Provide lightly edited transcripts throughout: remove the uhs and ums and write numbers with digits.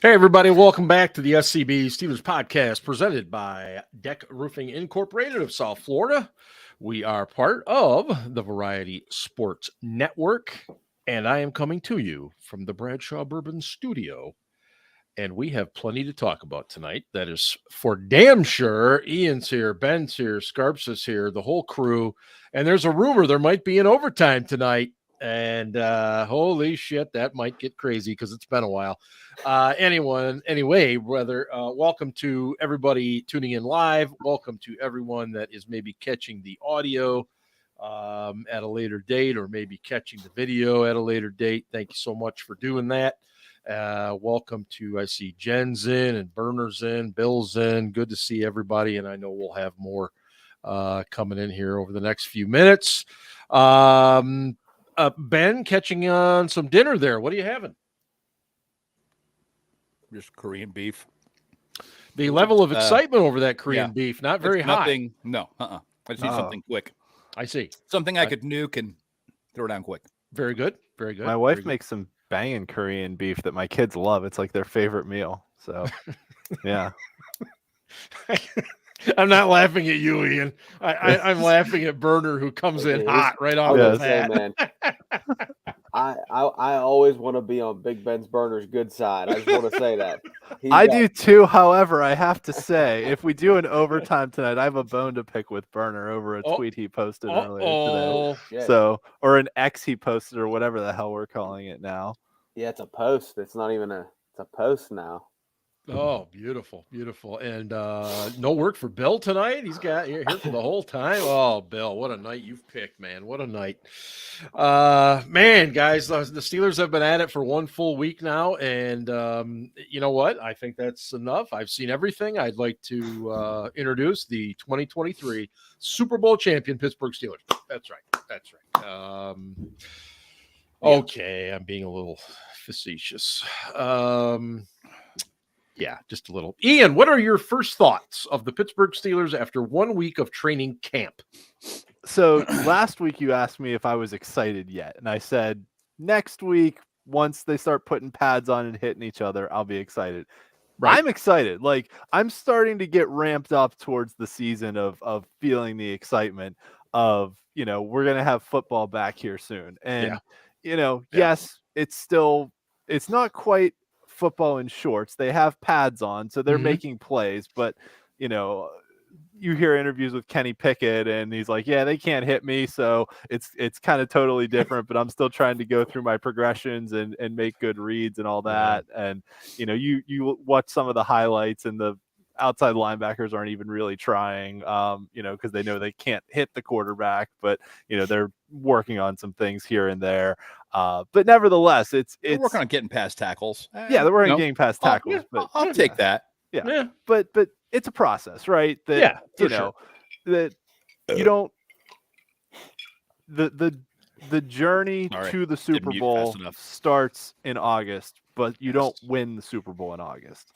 Hey, everybody. Welcome back to the SCB Steelers Podcast presented by Deck Roofing Incorporated of South Florida. We are part of the Variety Sports Network, and I am coming to you from the Bradshaw Bourbon Studio. And we have plenty to talk about tonight. That is for damn sure. Ian's here, Ben's here, Scarps is here, the whole crew. And there's a rumor there might be an overtime tonight. And holy shit, that might get crazy because it's been a while. Anyway, welcome to everybody tuning in live. Welcome to everyone that is maybe catching the audio at a later date or maybe catching the video at a later date. Thank you so much for doing that. Welcome to, I see Jen's in and Burner's in, Bill's in. Good to see everybody. And I know we'll have more coming in here over the next few minutes. Ben, catching on some dinner there. What are you having? Just Korean beef. The level of excitement over that Korean beef, not very high. Nothing, no. I just need something quick. I see. Something I could nuke and throw down quick. Very good. Very good. My wife makes some banging Korean beef that my kids love. It's like their favorite meal. So, yeah. I'm not laughing at you, Ian. I'm laughing at Burner, who comes in hot right off the bat. Man. I always want to be on Big Ben's Burner's good side. I just want to say that. I do too. However, I have to say, if we do an overtime tonight, I have a bone to pick with Burner over a tweet he posted earlier today. So, or an X he posted, or whatever the hell we're calling it now. Yeah, it's a post. It's not even it's a post now. Oh, beautiful, beautiful. And no work for Bill tonight. He's got here for the whole time. Oh, Bill, what a night you've picked, man. What a night. Man, guys, the Steelers have been at it for one full week now. And you know what? I think that's enough. I've seen everything. I'd like to introduce the 2023 Super Bowl champion Pittsburgh Steelers. That's right. That's right. Okay, I'm being a little facetious. Yeah, just a little. Ian, what are your first thoughts of the Pittsburgh Steelers after 1 week of training camp? So last week you asked me if I was excited yet. And I said, next week, once they start putting pads on and hitting each other, I'll be excited. Right. I'm excited. Like, I'm starting to get ramped up towards the season of feeling the excitement of, we're going to have football back here soon. And, yes, it's not quite football in shorts. They have pads on, so they're making plays, but you hear interviews with Kenny Pickett and he's like, yeah, they can't hit me, so it's kind of totally different, but I'm still trying to go through my progressions and make good reads and all that. And you watch some of the highlights and the outside linebackers aren't even really trying, because they know they can't hit the quarterback, but they're working on some things here and there. But nevertheless, they're working on getting past tackles. Yeah, they're working on getting past tackles. But I'll take that. Yeah. But it's a process, right? That that you don't the journey to the Super Bowl starts in August, but you don't win the Super Bowl in August.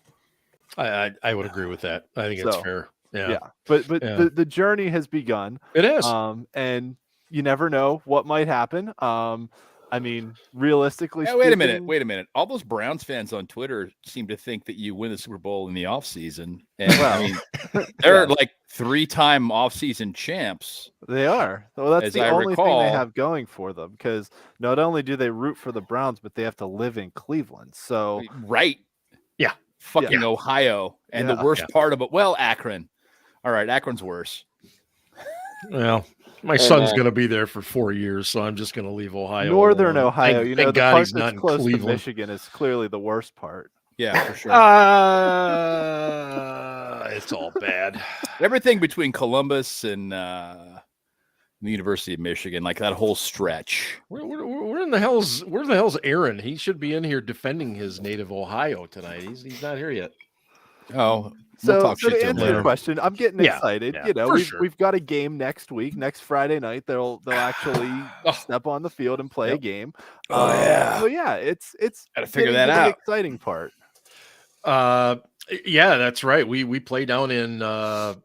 I would agree with that. I think it's fair. Yeah. But the journey has begun. It is. And you never know what might happen. I mean, realistically speaking, wait a minute. All those Browns fans on Twitter seem to think that you win the Super Bowl in the offseason. And they're like 3-time offseason champs. They are. Well, that's the only thing they have going for them, because not only do they root for the Browns, but they have to live in Cleveland. So yeah. Fucking Ohio. And the worst part of it, Akron. All right, Akron's worse. Well, my son's going to be there for 4 years, so I'm just going to leave Ohio. Northern Ohio. Thank the God part he's not that's in close Cleveland. to Michigan is clearly the worst part. Yeah, for sure. It's all bad. Everything between Columbus and the University of Michigan, like that whole stretch. Where the hell's Aaron? He should be in here defending his native Ohio tonight. He's not here yet. Oh, so to answer your question, I'm getting excited. Yeah, we've got a game next week, next Friday night. They'll actually step on the field and play a game. It's gotta figure that out. The exciting part. Yeah, that's right. We play down in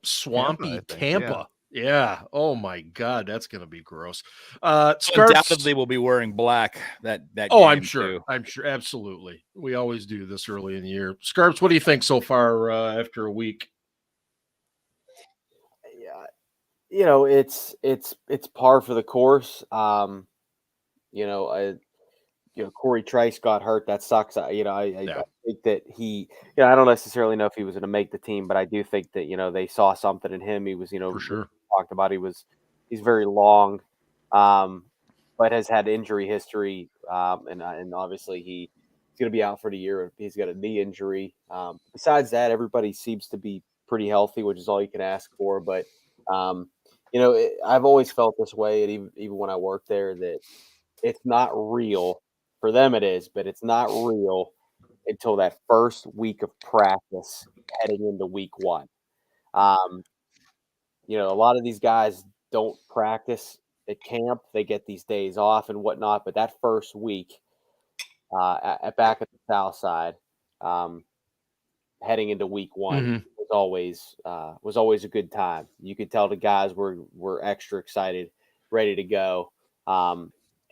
swampy Tampa. Yeah. Oh my God, that's gonna be gross. Undoubtedly, we'll be wearing black that Oh, game I'm sure. too. I'm sure. Absolutely. We always do this early in the year. Scarps, what do you think so far after a week? Yeah, it's par for the course. Corey Trice got hurt. That sucks. I think that I don't necessarily know if he was going to make the team, but I do think that they saw something in him. He was For sure. talked about. He's very long, but has had injury history, and obviously he's going to be out for the year. He's got a knee injury. Besides that, everybody seems to be pretty healthy, which is all you can ask for. But I've always felt this way, and even when I worked there, that it's not real. For them, it is, but it's not real until that first week of practice heading into week one. A lot of these guys don't practice at camp. They get these days off and whatnot, but that first week back at the South Side, heading into week one was always a good time. You could tell the guys were extra excited, ready to go.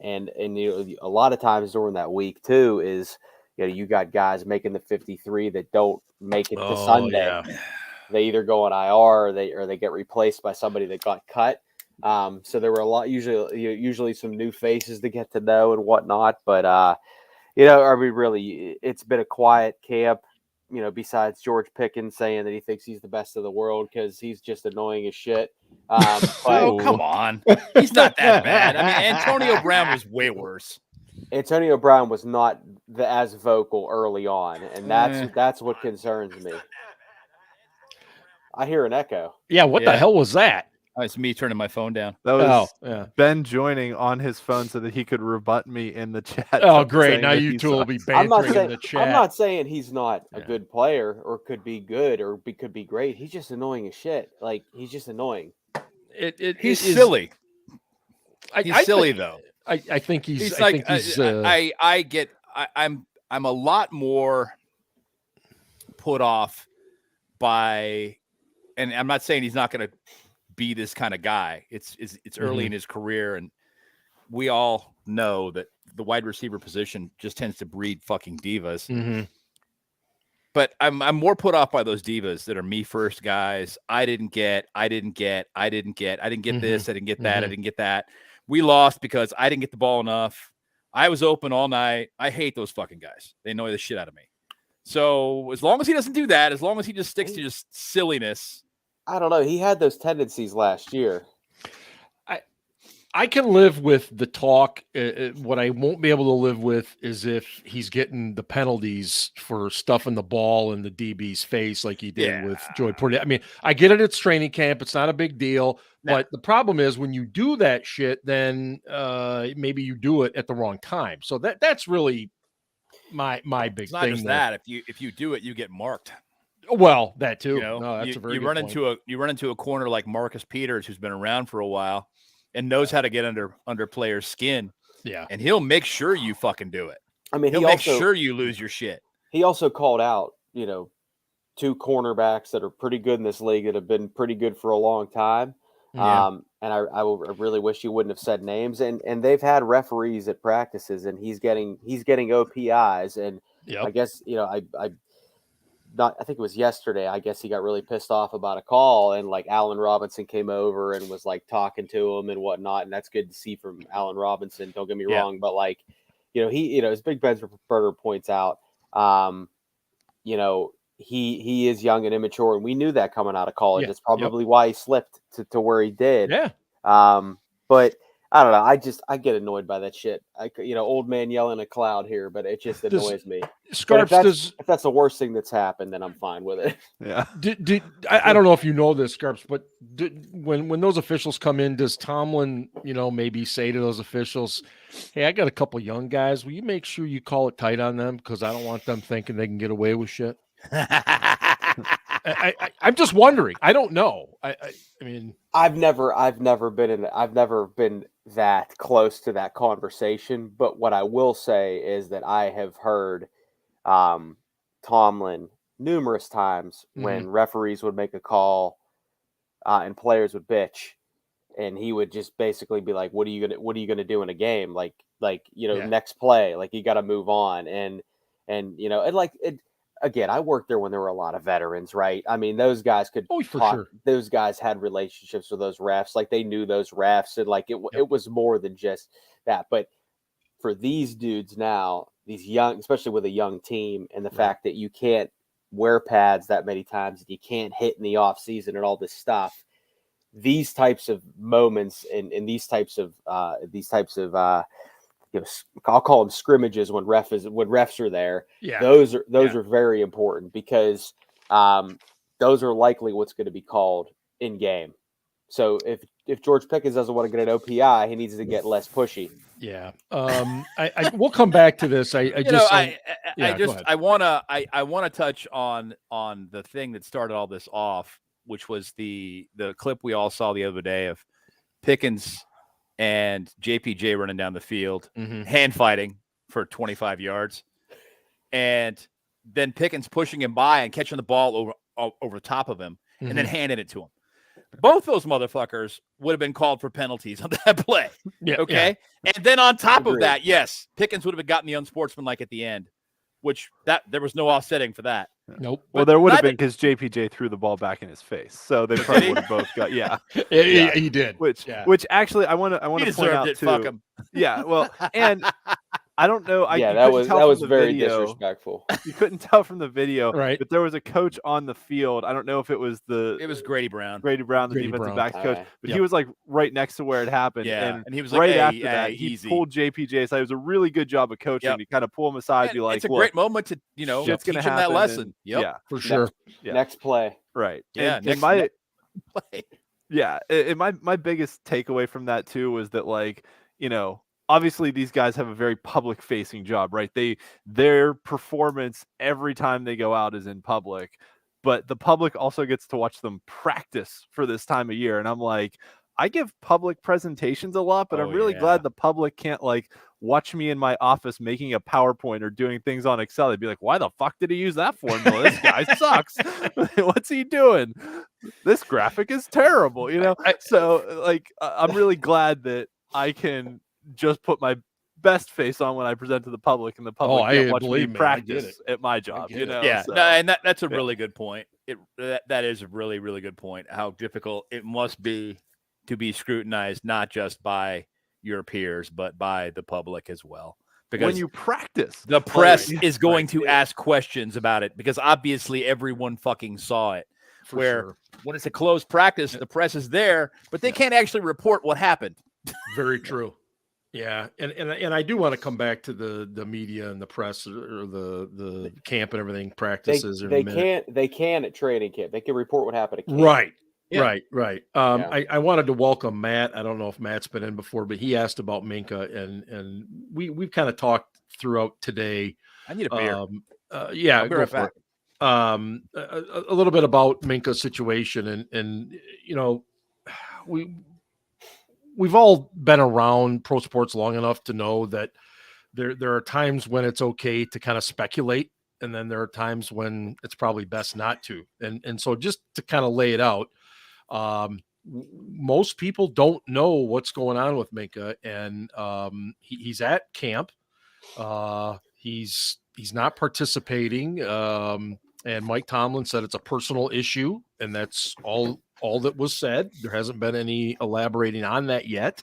And a lot of times during that week too is you got guys making the 53 that don't make it to Sunday. Yeah. They either go on IR or they get replaced by somebody that got cut. So there were usually some new faces to get to know and whatnot. But really, it's been a quiet camp. Besides George Pickens saying that he thinks he's the best of the world because he's just annoying as shit. Oh, come on. He's not that bad. I mean, Antonio Brown was way worse. Antonio Brown was not as vocal early on, and that's what concerns me. I hear an echo. Yeah, what the hell was that? Oh, it's me turning my phone down. That was Ben joining on his phone so that he could rebut me in the chat. Oh, great. Now you two will be bantering in the chat. I'm not saying he's not a good player or could be good or could be great. He's just annoying as shit. Like, he's just annoying. He's silly. He's silly, though. I think he's like, I'm a lot more put off by, and I'm not saying he's not going to be this kind of guy. It's early in his career, and we all know that the wide receiver position just tends to breed fucking divas. But I'm more put off by those divas that are me first guys. I didn't get this, I didn't get that, I didn't get that. We lost because I didn't get the ball enough. I was open all night. I hate those fucking guys. They annoy the shit out of me. So as long as he doesn't do that, as long as he just sticks to just silliness. I don't know. He had those tendencies last year. I can live with the talk. What I won't be able to live with is if he's getting the penalties for stuffing the ball in the DB's face like he did with Joey Porter. I mean, I get it. It's training camp. It's not a big deal. But the problem is when you do that shit, then maybe you do it at the wrong time. So that's really my big it's not thing. Just that if you do it, you get marked. Well, that too. That's a very good point. You run into a corner like Marcus Peters, who's been around for a while and knows how to get under players' skin. Yeah. And he'll make sure you fucking do it. I mean, he'll make sure you lose your shit. He also called out, two cornerbacks that are pretty good in this league that have been pretty good for a long time. Yeah. And I really wish he wouldn't have said names. And they've had referees at practices, and he's getting OPIs. And I guess, I think it was yesterday. I guess he got really pissed off about a call, and like Allen Robinson came over and was like talking to him and whatnot. And that's good to see from Allen Robinson. Don't get me wrong, but like, as Big Ben's Burger points out, he is young and immature, and we knew that coming out of college. Yeah. That's probably why he slipped to where he did. Yeah. But I don't know. I get annoyed by that shit. Old man yelling a cloud here, but it just annoys me. Scarps, if that's the worst thing that's happened, then I'm fine with it. Yeah. I don't know if you know this, Scarps, but when those officials come in, does Tomlin, maybe say to those officials, "Hey, I got a couple young guys. Will you make sure you call it tight on them because I don't want them thinking they can get away with shit." I'm just wondering. I don't know. I mean, I've never been that close to that conversation. But what I will say is that I have heard Tomlin numerous times when referees would make a call and players would bitch, and he would just basically be like, what are you gonna do in a game? Like next play, like you got to move on. And again, I worked there when there were a lot of veterans, right? I mean, those guys could talk. Sure. Those guys had relationships with those refs, like they knew those refs, and like it was more than just that. But for these dudes now, these young, especially with a young team, and the fact that you can't wear pads that many times, and you can't hit in the off season and all this stuff, these types of moments and these types of I'll call them scrimmages when refs are there. Yeah. Those are very important, because those are likely what's going to be called in game. So if George Pickens doesn't want to get an OPI, he needs to get less pushy. Yeah. I we'll come back to this. I want to touch on the thing that started all this off, which was the clip we all saw the other day of Pickens and JPJ running down the field, hand fighting for 25 yards, and then Pickens pushing him by and catching the ball over top of him, and then handing it to him. Both those motherfuckers would have been called for penalties on that play. Yeah, okay. Yeah. And then on top of that, yes, Pickens would have gotten the unsportsmanlike at the end, which there was no offsetting for for that. Nope. Well, there would have been, because JPJ threw the ball back in his face, so they probably would have both got. Yeah, he did. Which actually, I want to point out too. Fuck him. Yeah, well, and I don't know. That was very disrespectful. You couldn't tell from the video, right? But there was a coach on the field. I don't know if it was Grady Brown. The defensive backs coach, but he was like right next to where it happened. Yeah, and he was right like, after that, he pulled JPJ. So it was a really good job of coaching to kind of pull him aside, and be like, "It's a great moment to teach him that lesson." Yeah, for sure. Next play, right? Yeah, next play. Yeah, and my biggest takeaway from that too was that, like, obviously these guys have a very public facing job, right? Their performance every time they go out is in public, but the public also gets to watch them practice for this time of year. And I'm like, I give public presentations a lot, but I'm really glad the public can't like watch me in my office making a PowerPoint or doing things on Excel. They'd be like, why the fuck did he use that formula? This guy sucks. What's he doing? This graphic is terrible, So like, I'm really glad that I can just put my best face on when I present to the public, and the public can't watch me practice at my job. Yeah, so, and that's a really good point. That is a really, really good point. How difficult it must be to be scrutinized, not just by your peers, but by the public as well. Because when you practice, the press is going to ask questions about it, because obviously everyone fucking saw it. When it's a closed practice, the press is there, but they can't actually report what happened. Very true. Yeah, and I do want to come back to the media and the press, or the camp and everything, practices. They can at training camp. They can report what happened at camp. Right. Yeah. Right. I wanted to welcome Matt. I don't know if Matt's been in before, but he asked about Minkah, and we've kind of talked throughout today. I need a beer. I'll be right back. A little bit about Minkah's situation, and we've all been around pro sports long enough to know that there are times when it's okay to kind of speculate, and then there are times when it's probably best not to. And so just to kind of lay it out, most people don't know what's going on with Minkah, and he's at camp. He's not participating. And Mike Tomlin said it's a personal issue, and that's all that was said. There hasn't been any elaborating on that yet.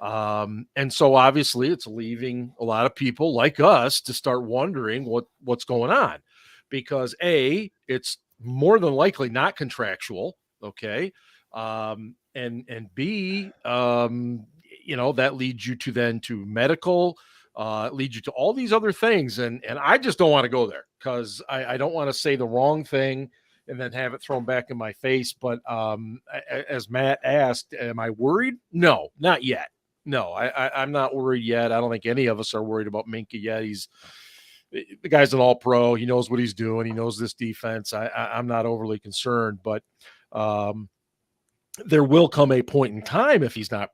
And so obviously it's leaving a lot of people like us to start wondering what's going on, because it's more than likely not contractual. Okay. And B, that leads you to medical, leads you to all these other things. And I just don't want to go there, because I don't want to say the wrong thing and then have it thrown back in my face. But as Matt asked, am I worried? No, not yet. No, I'm not worried yet. I don't think any of us are worried about Minkah yet. The guy's an all-pro. He knows what he's doing. He knows this defense. I'm not overly concerned, but there will come a point in time, if he's not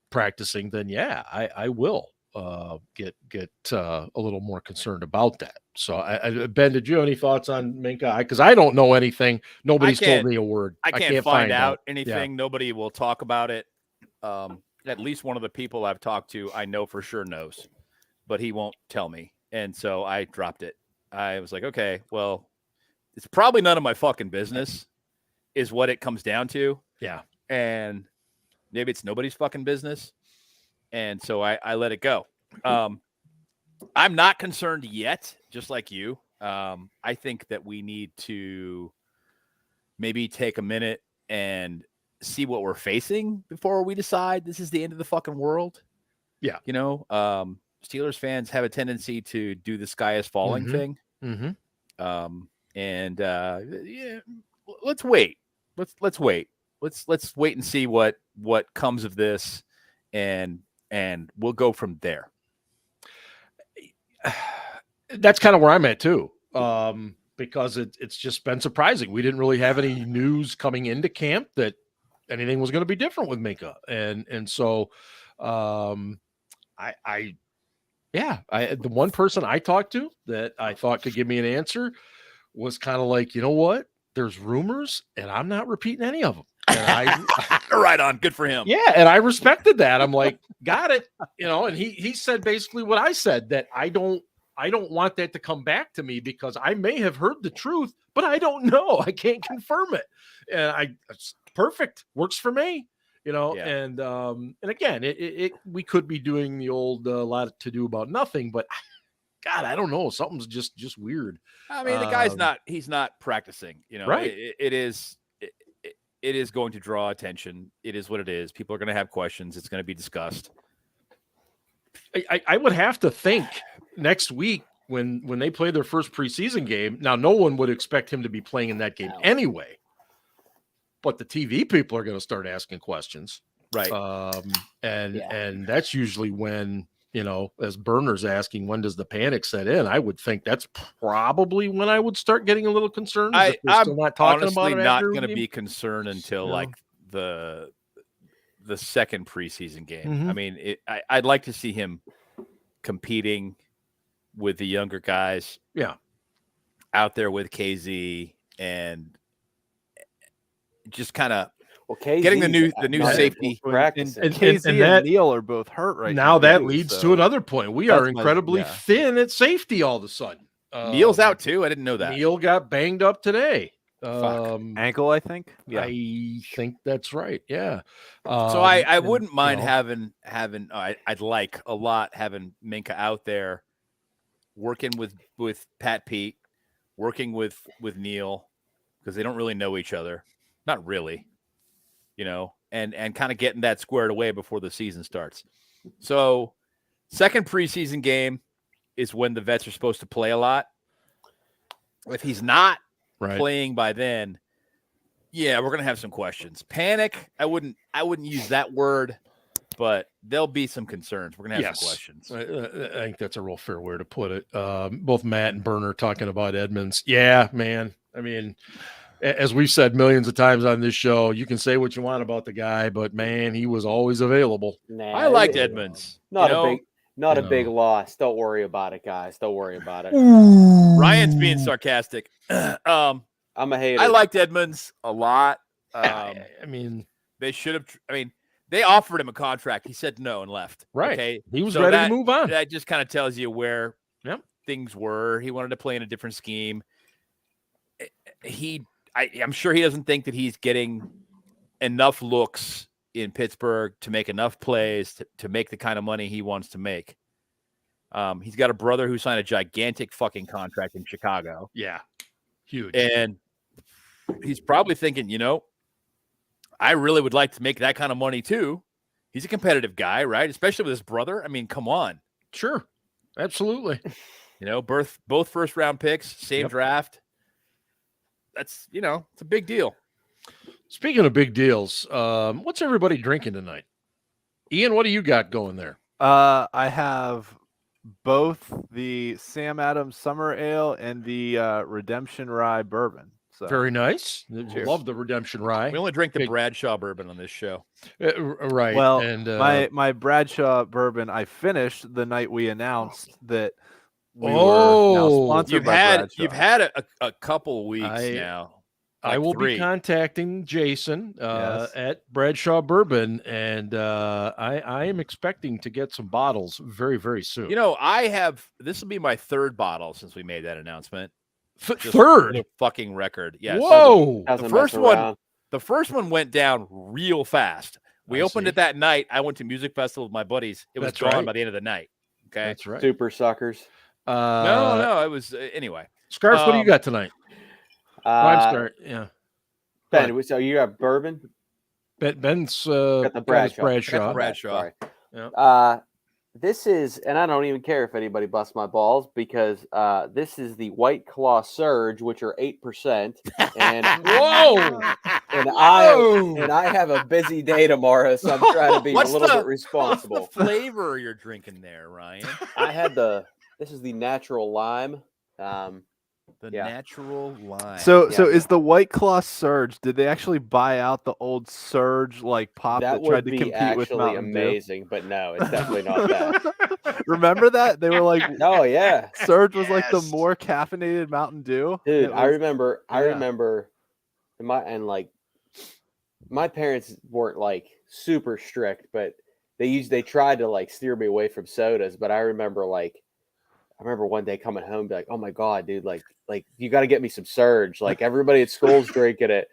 practicing, then I will. get a little more concerned about that. So, Ben, did you have any thoughts on Minkah? Because I don't know anything. Nobody's told me a word. I can't find out anything. Yeah. Nobody will talk about it. At least one of the people I've talked to, I know for sure knows, but he won't tell me. And so I dropped it. I was like, okay, well, it's probably none of my fucking business is what it comes down to. Yeah. And maybe it's nobody's fucking business. And so I let it go. I'm not concerned yet, just like you. I think that we need to maybe take a minute and see what we're facing before we decide this is the end of the fucking world. Yeah. You know, Steelers fans have a tendency to do the sky is falling thing. Mm-hmm. Yeah, let's wait. Let's wait. Let's wait and see what comes of this, and we'll go from there. That's kind of where I'm at too. Because it's just been surprising. We didn't really have any news coming into camp that anything was going to be different with Minkah. And so the one person I talked to that I thought could give me an answer was kind of like, you know what? There's rumors and I'm not repeating any of them. And right on. Good for him. Yeah. And I respected that. I'm like, got it. You know, and he said basically what I said, that I don't want that to come back to me because I may have heard the truth, but I don't know. I can't confirm it. And it's perfect. Works for me, you know? Yeah. And again, we could be doing the old lot to do about nothing, but God, I don't know. Something's just weird. I mean, the guy's he's not practicing, you know, right. It is going to draw attention. It is what it is. People are going to have questions. It's going to be discussed. I would have to think next week when they play their first preseason game. Now, no one would expect him to be playing in that game anyway, but the TV people are going to start asking questions. Right. And that's usually when, you know, as Burner's asking, when does the panic set in? I would think that's probably when I would start getting a little concerned. I'm still not talking honestly about it not going to be concerned until like the second preseason game. Mm-hmm. I mean, I'd like to see him competing with the younger guys. Yeah. Out there with KZ and just kind of getting the new safety. And KZ and Neal are both hurt right now. Now that leads to another point. We are incredibly thin at safety all of a sudden. Neal's out too. I didn't know that. Neal got banged up today. Ankle, I think. Yeah. I think that's right. Yeah. So I wouldn't mind having I'd like a lot having Minkah out there working with Pat Pete, working with Neal, because they don't really know each other. Not really. You know, and kind of getting that squared away before the season starts. So second preseason game is when the vets are supposed to play a lot. If he's not playing by then, yeah, we're gonna have some questions. Panic, I wouldn't use that word, but there'll be some concerns. We're gonna have some questions. I think that's a real fair way to put it. Both Matt and Burner talking about Edmonds. Yeah, man. I mean, as we've said millions of times on this show, you can say what you want about the guy, but man, he was always available. I liked Edmonds. Not a big loss. Don't worry about it, guys. Don't worry about it. Ryan's being sarcastic. I'm a hater. I liked Edmonds a lot. I mean, they should have. I mean, they offered him a contract. He said no and left. Right. Okay. He was ready to move on. That just kind of tells you where things were. He wanted to play in a different scheme. I'm sure he doesn't think that he's getting enough looks in Pittsburgh to make enough plays to make the kind of money he wants to make. He's got a brother who signed a gigantic fucking contract in Chicago. Yeah. Huge. And he's probably thinking, you know, I really would like to make that kind of money too. He's a competitive guy, right? Especially with his brother. I mean, come on. Sure. Absolutely. You know, both first round picks, same draft. That's, you know, it's a big deal. Speaking of big deals, what's everybody drinking tonight? Ian, what do you got going there? I have both the Sam Adams Summer Ale and the Redemption Rye Bourbon. So Very nice. Cheers. Love the redemption rye. We only drink the Big- Bradshaw bourbon on this show. Right. Well, and my Bradshaw bourbon I finished the night we announced that we were now sponsored You've by had Bradshaw. you've had a couple weeks now. I will be 3. contacting Jason Yes. at Bradshaw Bourbon, and I am expecting to get some bottles very, very soon. You know, this will be my 3rd bottle since we made that announcement. Just for third? the fucking record. Yes. Whoa! Doesn't The first mess one- around. The first one went down real fast. We I opened see. it that night. I went to music festival with my buddies. It was That's gone right. by the end of the night. Okay. That's right. Super suckers. No, it was anyway. Scarf, what do you got tonight? I'm Uh, start. Yeah. Ben, so you have bourbon? Ben's Got the got his Bradshaw. Bradshaw. Bradshaw. Sorry. Yeah. This is, and I don't even care if anybody busts my balls because this is the White Claw Surge, which are 8%. And Whoa! and Whoa! I have a busy day tomorrow, so I'm trying to be a What's little the- bit responsible. What's the flavor you're drinking there, Ryan? I had this is the natural lime. The Yeah. natural lime. So Yeah. is the White Claw Surge? Did they actually buy out the old Surge like pop That that tried would to be compete with actually Mountain Dew? amazing, but no, it's definitely not that. Remember that? They were like Oh yeah, Surge was like the Yes. more caffeinated Mountain Dew. dude. It I was- remember. I yeah. remember. My parents weren't like super strict, but they tried to like steer me away from sodas. But I remember one day coming home, be like, "Oh my god, dude! Like you got to get me some Surge. Like everybody at school's drinking it."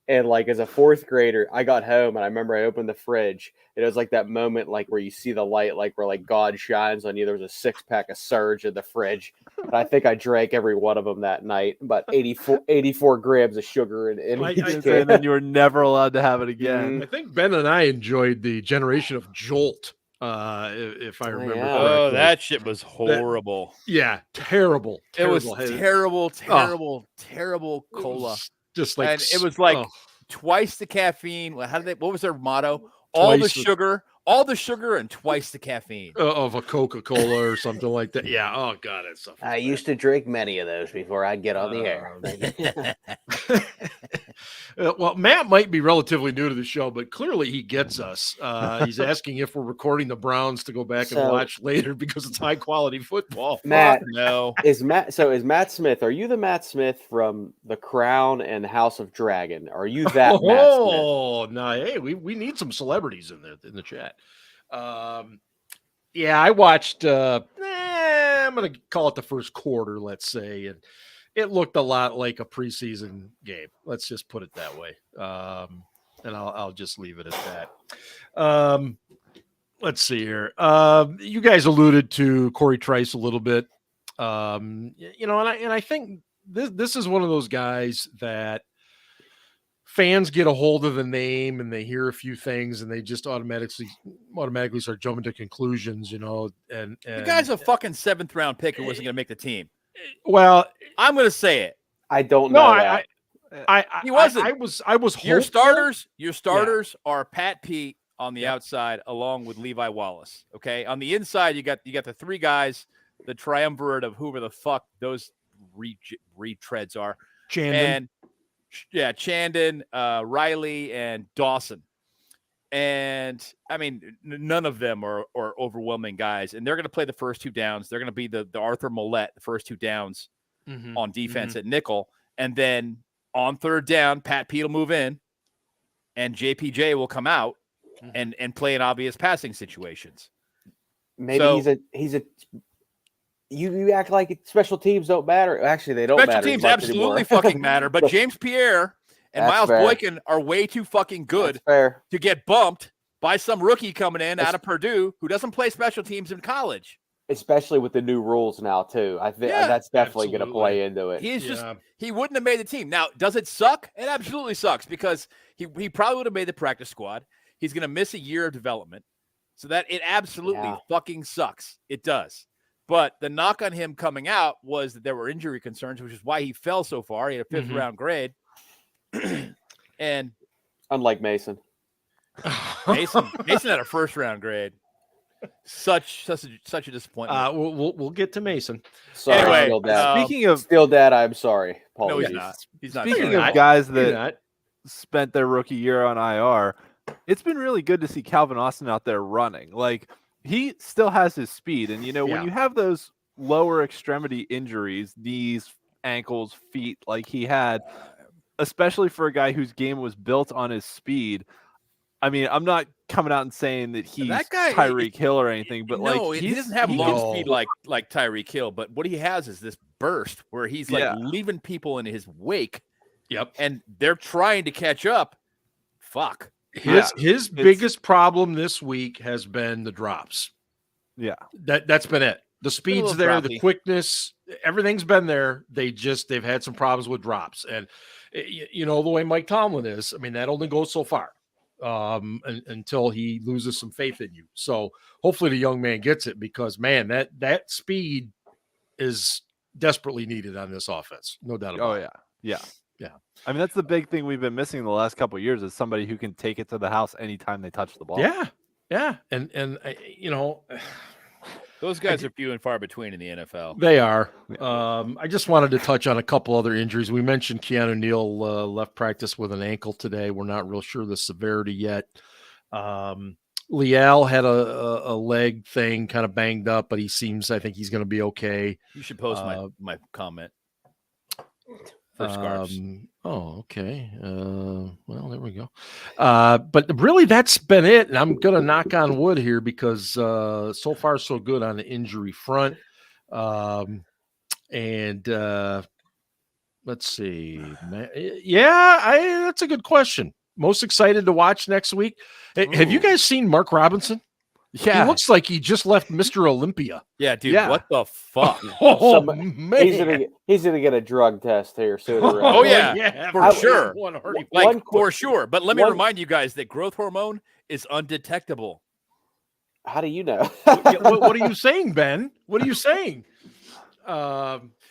And like as a 4th grader, I got home and I remember I opened the fridge. And it was like that moment, like where you see the light, like where like God shines on you. There was a 6-pack of Surge in the fridge, and I think I drank every one of them that night. About 84 grams of sugar in I- each I- And can. then you were never allowed to have it again. I think Ben and I enjoyed the generation of Jolt, if I remember yeah. Oh, correctly. that shit was horrible. Yeah, terrible. It was terrible. terrible It cola. was just like, And it was like oh, twice the caffeine. What was their motto? All Twice the sugar and twice the caffeine. of a Coca-Cola or something like that. Yeah. Oh God, it's so. I used to drink many of those before I'd get on the air. Well, Matt might be relatively new to the show, but clearly he gets us. He's asking if we're recording the Browns to go back and So- watch later because it's high quality football. Matt, No. is Matt Smith? Are you the Matt Smith from The Crown and House of Dragon? Are you that Matt Smith? Oh no! Hey, we need some celebrities in the chat. Yeah, I watched. I'm gonna call it the first quarter, let's say, and it looked a lot like a preseason game. Let's just put it that way. And I'll just leave it at that. Let's see here. You guys alluded to Corey Trice a little bit. And I think this is one of those guys that fans get a hold of the name and they hear a few things and they just automatically start jumping to conclusions, and The guy's a fucking 7th round pick who wasn't going to make the team. well, I'm going to say it. I don't no, know that. He wasn't. I was Your hopeful. starters are Pat Pete on the outside, along with Levi Wallace. Okay, on the inside, you got the 3 guys, the triumvirate of whoever the fuck those retreads are, Chandon. and Chandon, Riley, and Dawson. And I mean, none of them are overwhelming guys, and they're going to play the first 2 downs. They're going to be the Arthur Millette, the first 2 downs Mhm. on defense at nickel, and then on 3rd down, Pat Pete will move in, and JPJ will come out and play in obvious passing situations. Maybe So- he's a. You act like special teams don't matter. Actually, they don't Special matter. teams much absolutely anymore. fucking matter, but James Pierre and That's Miles fair. Boykin are way too fucking good That's fair. to get bumped by some rookie coming in out of Purdue who doesn't play special teams in college. Especially with the new rules now too. I think Yeah, that's definitely going to absolutely. play into it. He's just Yeah. he wouldn't have made the team. Now, does it suck? It absolutely sucks because he probably would have made the practice squad. He's going to miss a year of development. So that it absolutely Yeah. fucking sucks. It does. But the knock on him coming out was that there were injury concerns, which is why he fell so far. He had a 5th Mhm. round grade. And Unlike Mason. Mason had a 1st round grade. Such a disappointment. We'll get to Mason. Sorry, Anyway, Steel Dad. Speaking of Steel Dad, I'm sorry. no, Apologies. he's not. He's not. Speaking sorry. of not. guys You're that not. spent their rookie year on IR, it's been really good to see Calvin Austin out there running. Like, he still has his speed. And, when Yeah. you have those lower extremity injuries, knees, ankles, feet, like he had, especially for a guy whose game was built on his speed. I mean, I'm not coming out and saying that he's That guy- Tyreek Hill or anything, but no, like he doesn't have he long can- speed like Tyreek Hill, but what he has is this burst where he's like Yeah. leaving people in his wake, Yep. and they're trying to catch up. Fuck. His biggest problem this week has been the drops. Yeah. That's been it. The speed's little there, the droppy. quickness, everything's been there. They've had some problems with drops, and the way Mike Tomlin is. I mean, that only goes so far until he loses some faith in you. So hopefully the young man gets it, because man, that speed is desperately needed on this offense, no doubt about it. Yeah. I mean, that's the big thing we've been missing the last couple of years, is somebody who can take it to the house anytime they touch the ball. Yeah, and Those guys are few and far between in the NFL. they are. I just wanted to touch on a couple other injuries. We mentioned Keanu Neal left practice with an ankle today. We're not real sure the severity yet. Leal had a leg thing kind of banged up, but I think he's going to be okay. You should post my comment for scarves. Okay. Well, there we go. But really, that's been it. And I'm going to knock on wood here, because so far so good on the injury front. Let's see. That's a good question. Most excited to watch next week. Have you guys seen Mark Robinson? Yeah. He looks like he just left Mr. Olympia. Yeah, dude. Yeah. What the fuck? Oh, He's gonna get a drug test here soon. Oh, yeah. For sure. For sure. But let me remind you guys that growth hormone is undetectable. How do you know? What are you saying, Ben? What are you saying?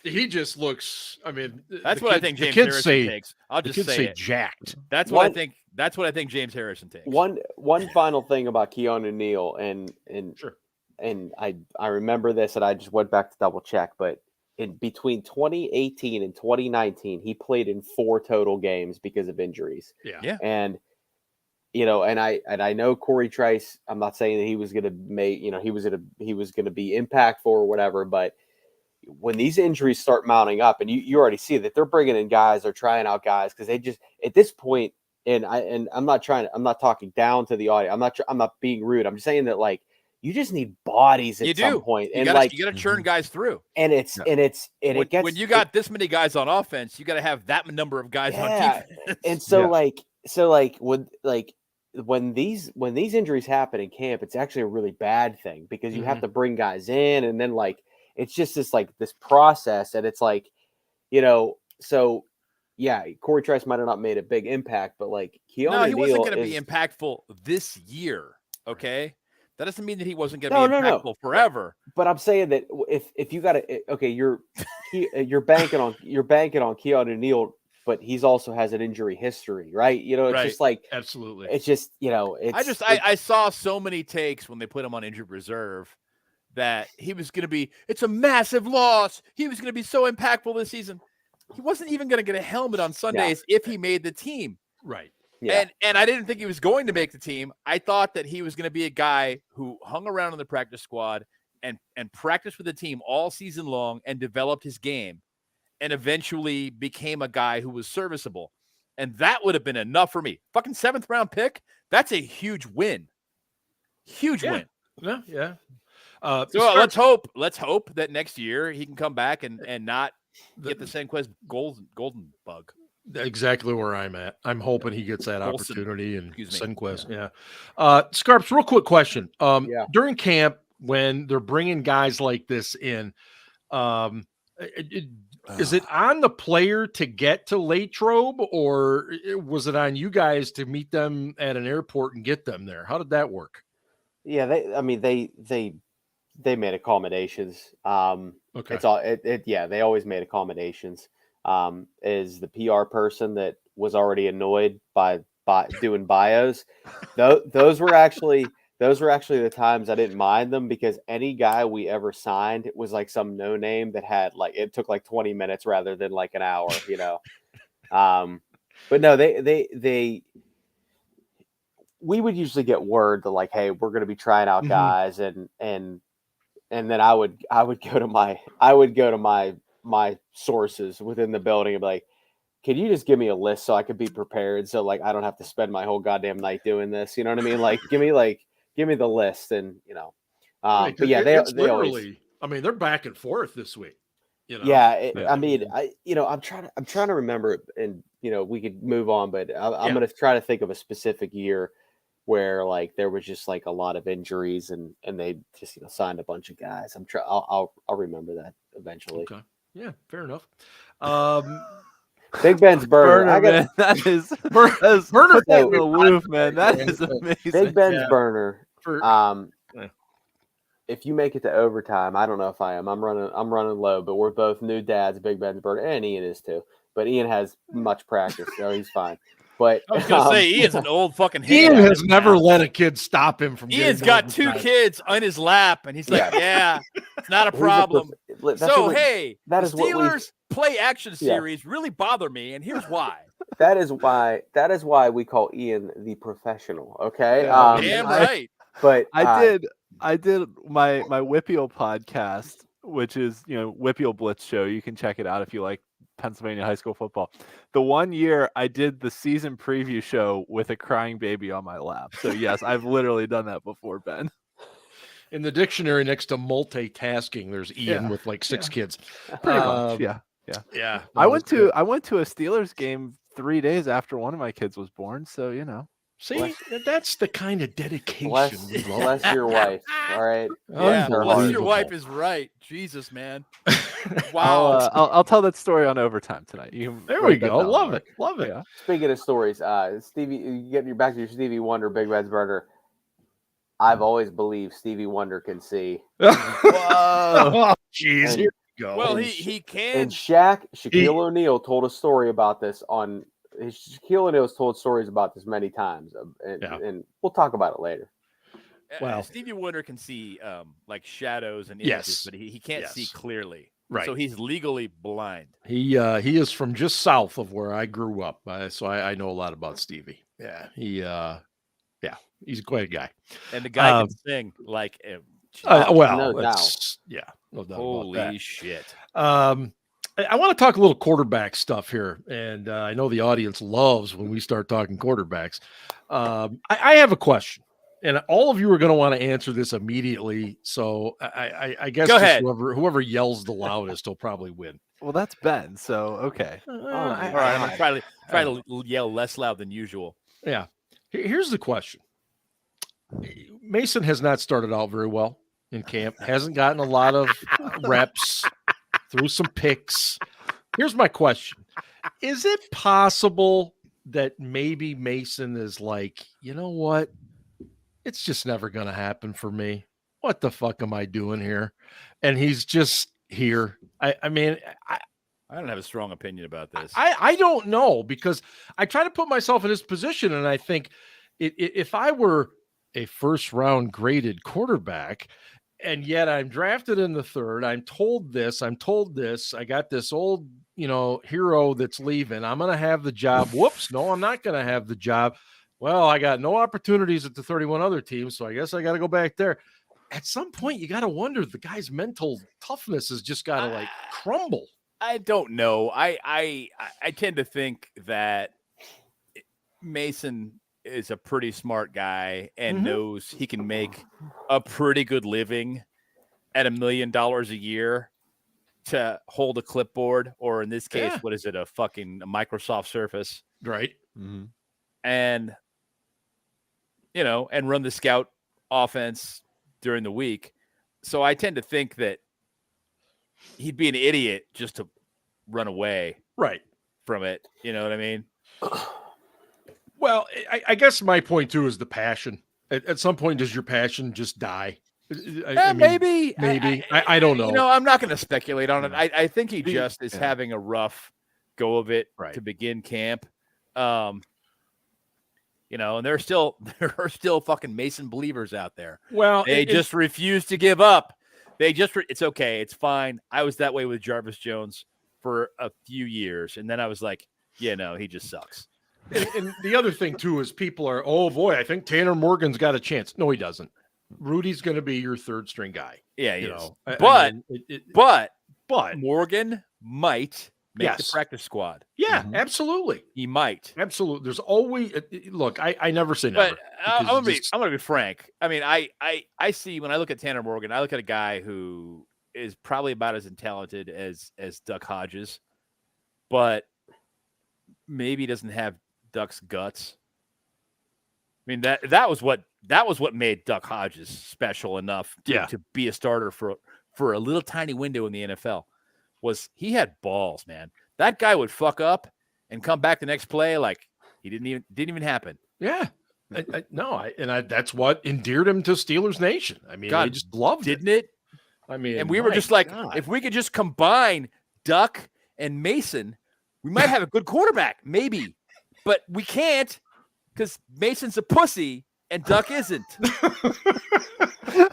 He just looks. I mean, That's what I think James Harrison takes. I'll just say it. Jacked. That's what I think. That's what I think James Harrison takes. One final thing about Keanu Neal, and Sure. and I remember this, and I just went back to double check, but in between 2018 and 2019, he played in 4 total games because of injuries. Yeah. And and I know Corey Trice. I'm not saying that he was going to make, he was going to be impactful or whatever, but when these injuries start mounting up, and you already see that they're bringing in guys, they're trying out guys, because they just, at this point, and I'm not talking down to the audience. I'm not being rude. I'm just saying that, like, you just need bodies at some point, you and gotta churn guys through. And When you got this many guys on offense, you got to have that number of guys on defense. And when these injuries happen in camp, it's actually a really bad thing, because you have to bring guys in, and then it's just this process, and it's so yeah, Corey Trice might have not made a big impact, but Keanu he wasn't going to is be impactful this year. Okay, that doesn't mean that he wasn't going to be impactful forever. But I'm saying that if you got to, you're banking on Keanu Neal, but he's also has an injury history, right? It's just Absolutely. It's just I saw so many takes when they put him on injured reserve that he was going to be. It's a massive loss. He was going to be so impactful this season. He wasn't even going to get a helmet on Sundays if he made the team. Right. Yeah. And I didn't think he was going to make the team. I thought that he was going to be a guy who hung around on the practice squad and practiced with the team all season long and developed his game, and eventually became a guy who was serviceable. And that would have been enough for me. Fucking 7th round pick. That's a huge win. Huge win. Yeah. So let's hope that next year he can come back and not get the Senquez golden bug. Exactly where I'm at. I'm hoping he gets that Olsen. opportunity, and Senquez. Yeah. Scarps, real quick question. Yeah. During camp, when they're bringing guys like this in, is it on the player to get to Latrobe, or was it on you guys to meet them at an airport and get them there? How did that work? Yeah, they made accommodations. Okay. It's all they always made accommodations. Is the PR person that was already annoyed by doing bios. Those were actually those were actually the times I didn't mind them because any guy we ever signed was like some no name that had like it took like 20 minutes rather than like an hour, you know. But no, we would usually get word that like, hey, we're going to be trying out guys, and then I would go to my sources within the building and be like, can you just give me a list so I could be prepared, so like I don't have to spend my whole goddamn night doing this, you know what I mean? Like give me the list, and you know, Right, but yeah, it's they literally. always. I mean, they're back and forth this week. You know? Yeah, I mean, I'm trying to remember it, and you know, we could move on, but I'm going to try to think of a specific year where like there was just like a lot of injuries, and they just signed a bunch of guys. I'll remember that eventually. Okay, yeah, fair enough. Big Ben's burner. Man, that is burner in the loop, man. That is amazing. Big Ben's burner. If you make it to overtime, I don't know if I am. I'm running low, but we're both new dads. Big Ben's burner, and Ian is too. But Ian has much practice, so he's fine. But I was gonna say Ian's an old fucking. Ian has never let a kid stop him from. Ian's got two kids on his lap, and he's like, "Yeah, it's not a problem." So hey, the Steelers play action series really bother me, and here's why. That is why we call Ian the professional. Okay, damn right. But I did my Whippeal podcast, which is Whippeal Blitz show. You can check it out if you like Pennsylvania high school football. The one year I did the season preview show with a crying baby on my lap. So yes, I've literally done that before, Ben. In the dictionary next to multitasking, there's Ian with like 6 kids. Pretty much, yeah. I went to a Steelers game 3 days after one of my kids was born. So See, that's the kind of dedication. Bless your wife. All right. Yeah, bless your wife is right. Jesus, man. Wow. I'll tell that story on overtime tonight. There we go. Love it. Yeah. Speaking of stories, Stevie, getting back to your Stevie Wonder, Big Ben's burner. I've always believed Stevie Wonder can see. Oh, jeez. Here we go. Well, he can. And Shaquille O'Neal told a story about this on. Shaquille O'Neal's told stories about this many times, and we'll talk about it later. Well, Stevie Wonder can see like shadows and images, but he can't see clearly. Right. So he's legally blind. He is from just south of where I grew up, so I know a lot about Stevie. Yeah, he's quite a guy. And the guy can sing like no doubt. Holy shit. I want to talk a little quarterback stuff here, and I know the audience loves when we start talking quarterbacks. I have a question, and all of you are going to want to answer this immediately. So I guess whoever yells the loudest will probably win. Well, that's Ben. So okay. All right, I'm gonna try to yell less loud than usual. Yeah. Here's the question. Mason has not started out very well in camp. Hasn't gotten a lot of reps. Threw some picks. Here's my question. Is it possible that maybe Mason is like, you know what? It's just never going to happen for me. What the fuck am I doing here? And he's just here. I don't have a strong opinion about this. I don't know, because I try to put myself in his position, and I think if I were a first round graded quarterback, and yet I'm drafted in the 3rd. I'm told this. I got this old, hero that's leaving. I'm going to have the job. Whoops. No, I'm not going to have the job. Well, I got no opportunities at the 31 other teams, so I guess I got to go back there. At some point, you got to wonder, the guy's mental toughness has just got to crumble. I don't know. I tend to think that Mason is a pretty smart guy and knows he can make a pretty good living at $1 million a year to hold a clipboard, or in this case, what is it? A Microsoft Surface. Right. Mm-hmm. And, and run the scout offense during the week. So I tend to think that he'd be an idiot just to run away from it. You know what I mean? Well, I guess my point too is the passion. At some point, does your passion just die? Maybe. I don't know. I'm not going to speculate on it. I think he just is having a rough go of it to begin camp. And there are still fucking Mason believers out there. Well, they just refuse to give up. It's okay. It's fine. I was that way with Jarvis Jones for a few years. And then I was like, yeah, no, he just sucks. And the other thing too is people are, oh boy, I think Tanner Morgan's got a chance. No, he doesn't. Rudy's going to be your third string guy. Yeah, he is. But Morgan might make the practice squad. Yeah, absolutely. He might. Absolutely. There's always look. I never say never. But I'm gonna be frank. I mean, I see when I look at Tanner Morgan, I look at a guy who is probably about as talented as Duck Hodges, but maybe doesn't have Duck's guts. I mean that was what made Duck Hodges special enough to be a starter for a little tiny window in the NFL. Was he had balls, man. That guy would fuck up and come back the next play like he didn't even happen. Yeah. That's what endeared him to Steelers Nation. I mean, they just loved it. I mean, and we were just like, if we could just combine Duck and Mason, we might have a good quarterback, maybe. But we can't because Mason's a pussy and Duck isn't.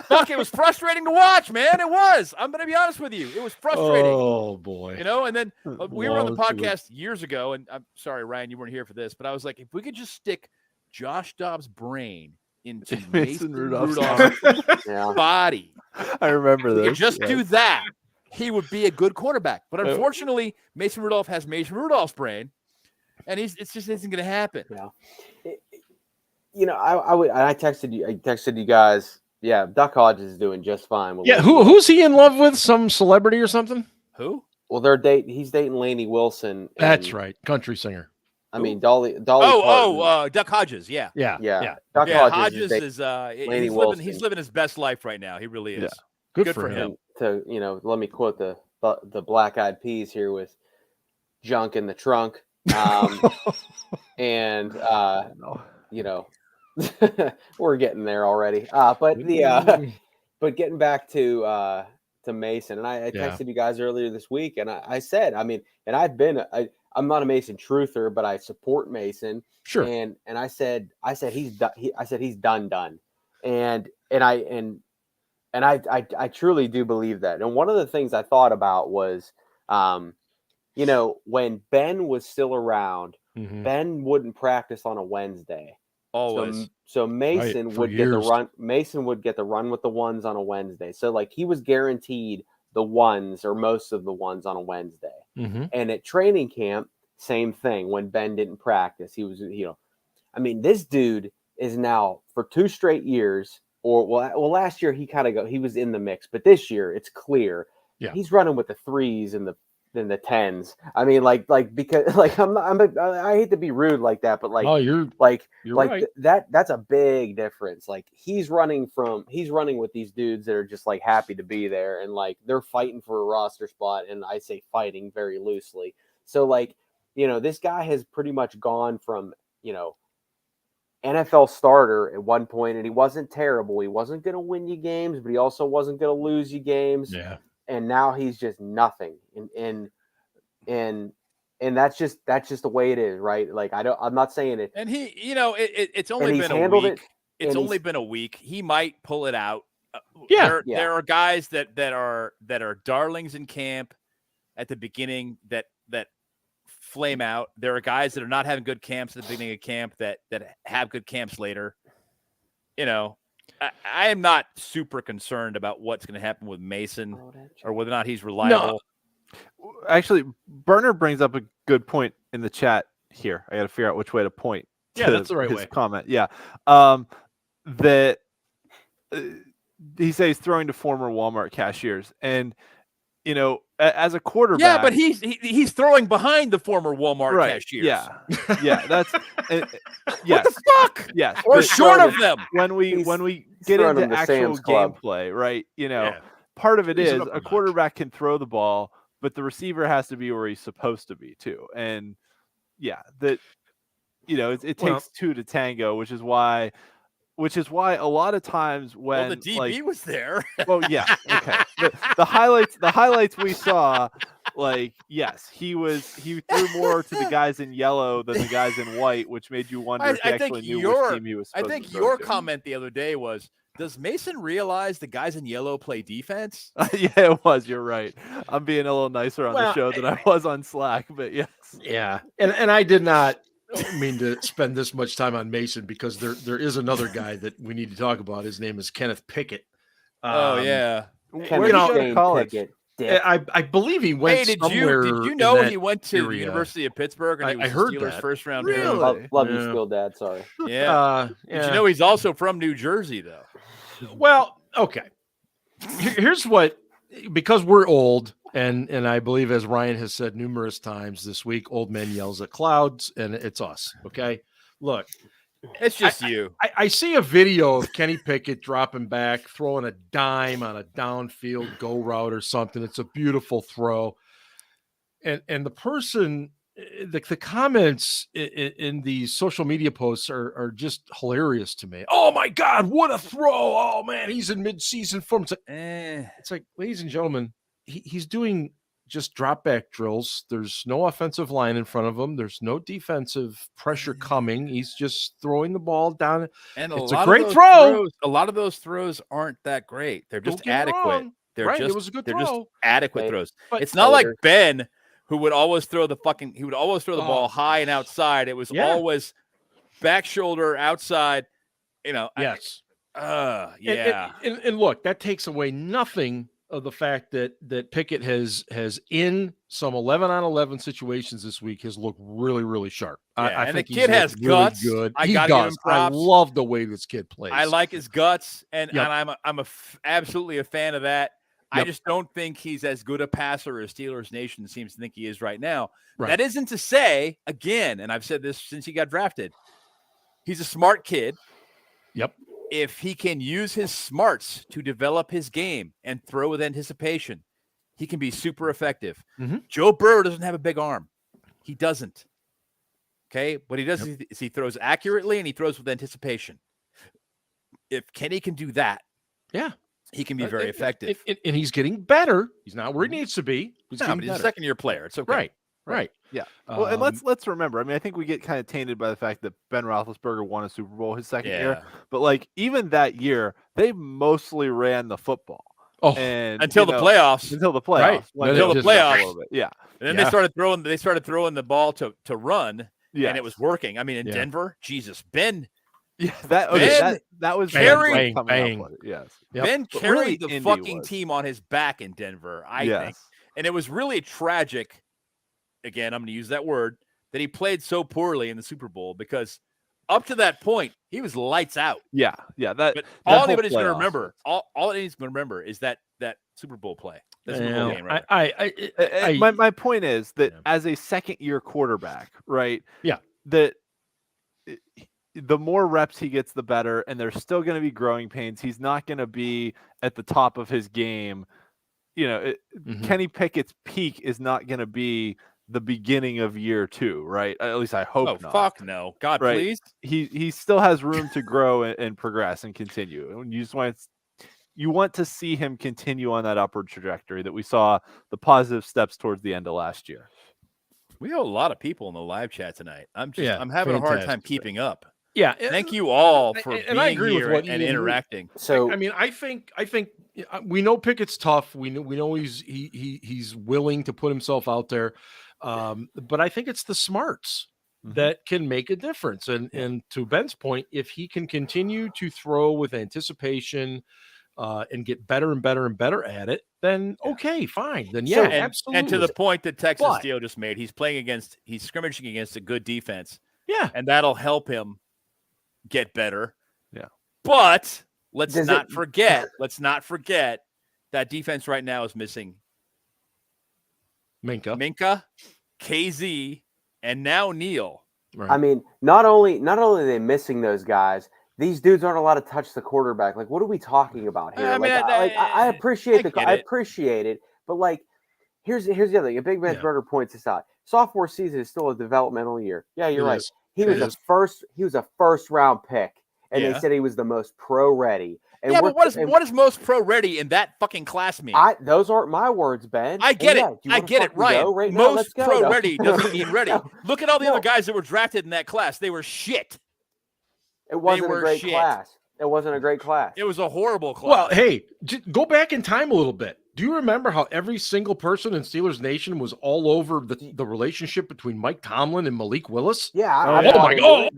Fuck, it was frustrating to watch, man. It was. I'm going to be honest with you. It was frustrating. Oh, boy. And then we were on the podcast years ago, and I'm sorry, Ryan, you weren't here for this, but I was like, if we could just stick Josh Dobbs' brain into Mason Rudolph's body. I remember this. If we could just do that, he would be a good quarterback. But unfortunately, Mason Rudolph has Mason Rudolph's brain, and it just isn't going to happen. Yeah. I texted you guys. Yeah, Duck Hodges is doing just fine. Who's he in love with? Some celebrity or something? Who? Well, he's dating Lainey Wilson. That's right, country singer. I mean, Dolly. Duck Hodges. Yeah. Duck Hodges is he's living his best life right now. He really is. Yeah. Good for him. Let me quote the Black Eyed Peas here with "Junk in the Trunk," and we're getting there already. But getting back to Mason, and I texted you guys earlier this week, and I said, I mean, and I'm not a Mason truther, but I support Mason. Sure. And I said he's done. And I truly do believe that. And one of the things I thought about was, when Ben was still around, Ben wouldn't practice on a Wednesday. Always. So Mason would get the run. Mason would get the run with the ones on a Wednesday. So like he was guaranteed the ones or most of the ones on a Wednesday. And at training camp, same thing. When Ben didn't practice, he was, I mean, this dude is now for 2 straight years, last year he was in the mix, but this year it's clear he's running with the 3s and the 10s. I mean, because I hate to be rude like that, but you're right. That's a big difference. Like he's running with these dudes that are just like happy to be there, and like they're fighting for a roster spot, and I say fighting very loosely. So this guy has pretty much gone from NFL starter at one point, and he wasn't terrible. He wasn't going to win you games, but he also wasn't going to lose you games. Yeah. And now he's just nothing. And that's just the way it is, right? Like I'm not saying it. And he, it's only been a week. It's only been a week. He might pull it out. There are guys that are darlings in camp at the beginning that flame out. There are guys that are not having good camps at the beginning of camp that have good camps later. I am not super concerned about what's going to happen with Mason or whether or not he's reliable. No. Actually, Burner brings up a good point in the chat here. I got to figure out which way to point. Yeah, that's the right his way. Comment. Yeah. That he says he's throwing to former Walmart cashiers. And, as a quarterback. Yeah, but he's throwing behind the former Walmart cashiers. Yeah. Yeah. That's what the fuck? Yes. Or short of them. When we get into actual gameplay, right? Part of it is a quarterback can throw the ball, but the receiver has to be where he's supposed to be too. And it takes 2 to tango, which is why a lot of times when the DB was there. Well, yeah, okay. The highlights we saw like, yes, he threw more to the guys in yellow than the guys in white, which made you wonder if he actually knew which team he was supposed to I think throw your to. comment the other day was, does Mason realize the guys in yellow play defense? Yeah, it was. You're right. I'm being a little nicer on the Well, show than I was on Slack, but yes. Yeah, and I did not mean to spend this much time on Mason because there is another guy that we need to talk about. His name is Kenneth Pickett. Oh yeah. Where did he go to college? I believe he went Hey, did somewhere. you know in he went to the area. University of Pittsburgh and he was I heard the Steelers' that. first round pick? Really? Love you still, Dad. Sorry. Yeah. Did you know he's also from New Jersey though? Well, okay. Here's what, because we're old, and I believe, as Ryan has said numerous times this week, old man yells at clouds, and it's us. Okay, look, It's just you. I see a video of Kenny Pickett dropping back, throwing a dime on a downfield go route or something. It's a beautiful throw, and the person. The comments in these social media posts are just hilarious to me. Oh my God, what a throw! Oh man, he's in mid-season form. It's like, ladies and gentlemen, he's doing just drop back drills. There's no offensive line in front of him. There's no defensive pressure coming. He's just throwing the ball down. And it's a great throw. A lot of those throws aren't that great. They're just adequate. They're right, just, it was a good they're throw. just adequate throws. But it's not like Ben, who would always throw the ball high and outside. It was always back shoulder outside. You know. Yes. Yeah. And look, that takes away nothing of the fact that Pickett has in some 11-on-11 situations this week has looked really, really sharp. Yeah, I think the kid has really guts. Good. I He gotta does. give him props. I love the way this kid plays. I like his guts, and I'm absolutely a fan of that. I just don't think he's as good a passer as Steelers Nation seems to think he is right now. Right. That isn't to say, again, and I've said this since he got drafted, he's a smart kid. Yep. If he can use his smarts to develop his game and throw with anticipation, he can be super effective. Mm-hmm. Joe Burrow doesn't have a big arm. He doesn't. Okay? What he does is he throws accurately and he throws with anticipation. If Kenny can do that, he can be very effective. And he's getting better. He's not where he needs to be. But he's a second-year player. It's okay. Right. Yeah. Well, and let's remember. I mean, I think we get kind of tainted by the fact that Ben Roethlisberger won a Super Bowl his second year. But like even that year, they mostly ran the football. Until the playoffs. Until the playoffs. Right. Until the playoffs. Yeah. And then they started throwing the ball to run. And it was working. I mean, in Denver, Jesus, Ben. Yeah, that was carried. Yes. Ben carried the fucking team on his back in Denver, I think. And it was really tragic, again, I'm going to use that word, that he played so poorly in the Super Bowl because up to that point, he was lights out. Yeah. But all anybody's going to remember, all anybody's going to remember is that Super Bowl play. That Super Bowl game, right? My point is that as a second-year quarterback, right? Yeah. That the more reps he gets, the better, and there's still going to be growing pains. He's not going to be at the top of his game. You know, Kenny Pickett's peak is not going to be the beginning of year 2, right? At least I hope not. Fuck no. God, please. He still has room to grow and progress and continue. And you want to see him continue on that upward trajectory that we saw the positive steps towards the end of last year. We have a lot of people in the live chat tonight. I'm having a hard time keeping up. Yeah. Thank you all for being I agree here with what and interacting. So I mean, I think we know Pickett's tough. We know he's willing to put himself out there. But I think it's the smarts that can make a difference. And to Ben's point, if he can continue to throw with anticipation and get better and better and better at it, then okay, fine. Then absolutely. And to the point that Texas Steel just made, he's scrimmaging against a good defense. Yeah. And that'll help him get better. Yeah. But let's not forget that defense right now is missing Minkah, KZ, and now Neal. Right. I mean, not only are they missing those guys, these dudes aren't allowed to touch the quarterback. Like, what are we talking about here? I appreciate I appreciate it, but like, here's the other thing. A Big Ben's Burger points this out. Sophomore season is still a developmental year. Yeah, you're right. He was a first round pick, and they said he was the most pro ready. And yeah, but what is most pro ready in that fucking class mean? Those aren't my words, Ben. I get it. I get it, Ryan. Right most now? pro ready doesn't mean ready. No. Look at all the other guys that were drafted in that class. They were shit. It wasn't a great class. It wasn't a great class. It was a horrible class. Well, hey, go back in time a little bit. Do you remember how every single person in Steelers Nation was all over the relationship between Mike Tomlin and Malik Willis? Yeah. Oh my God!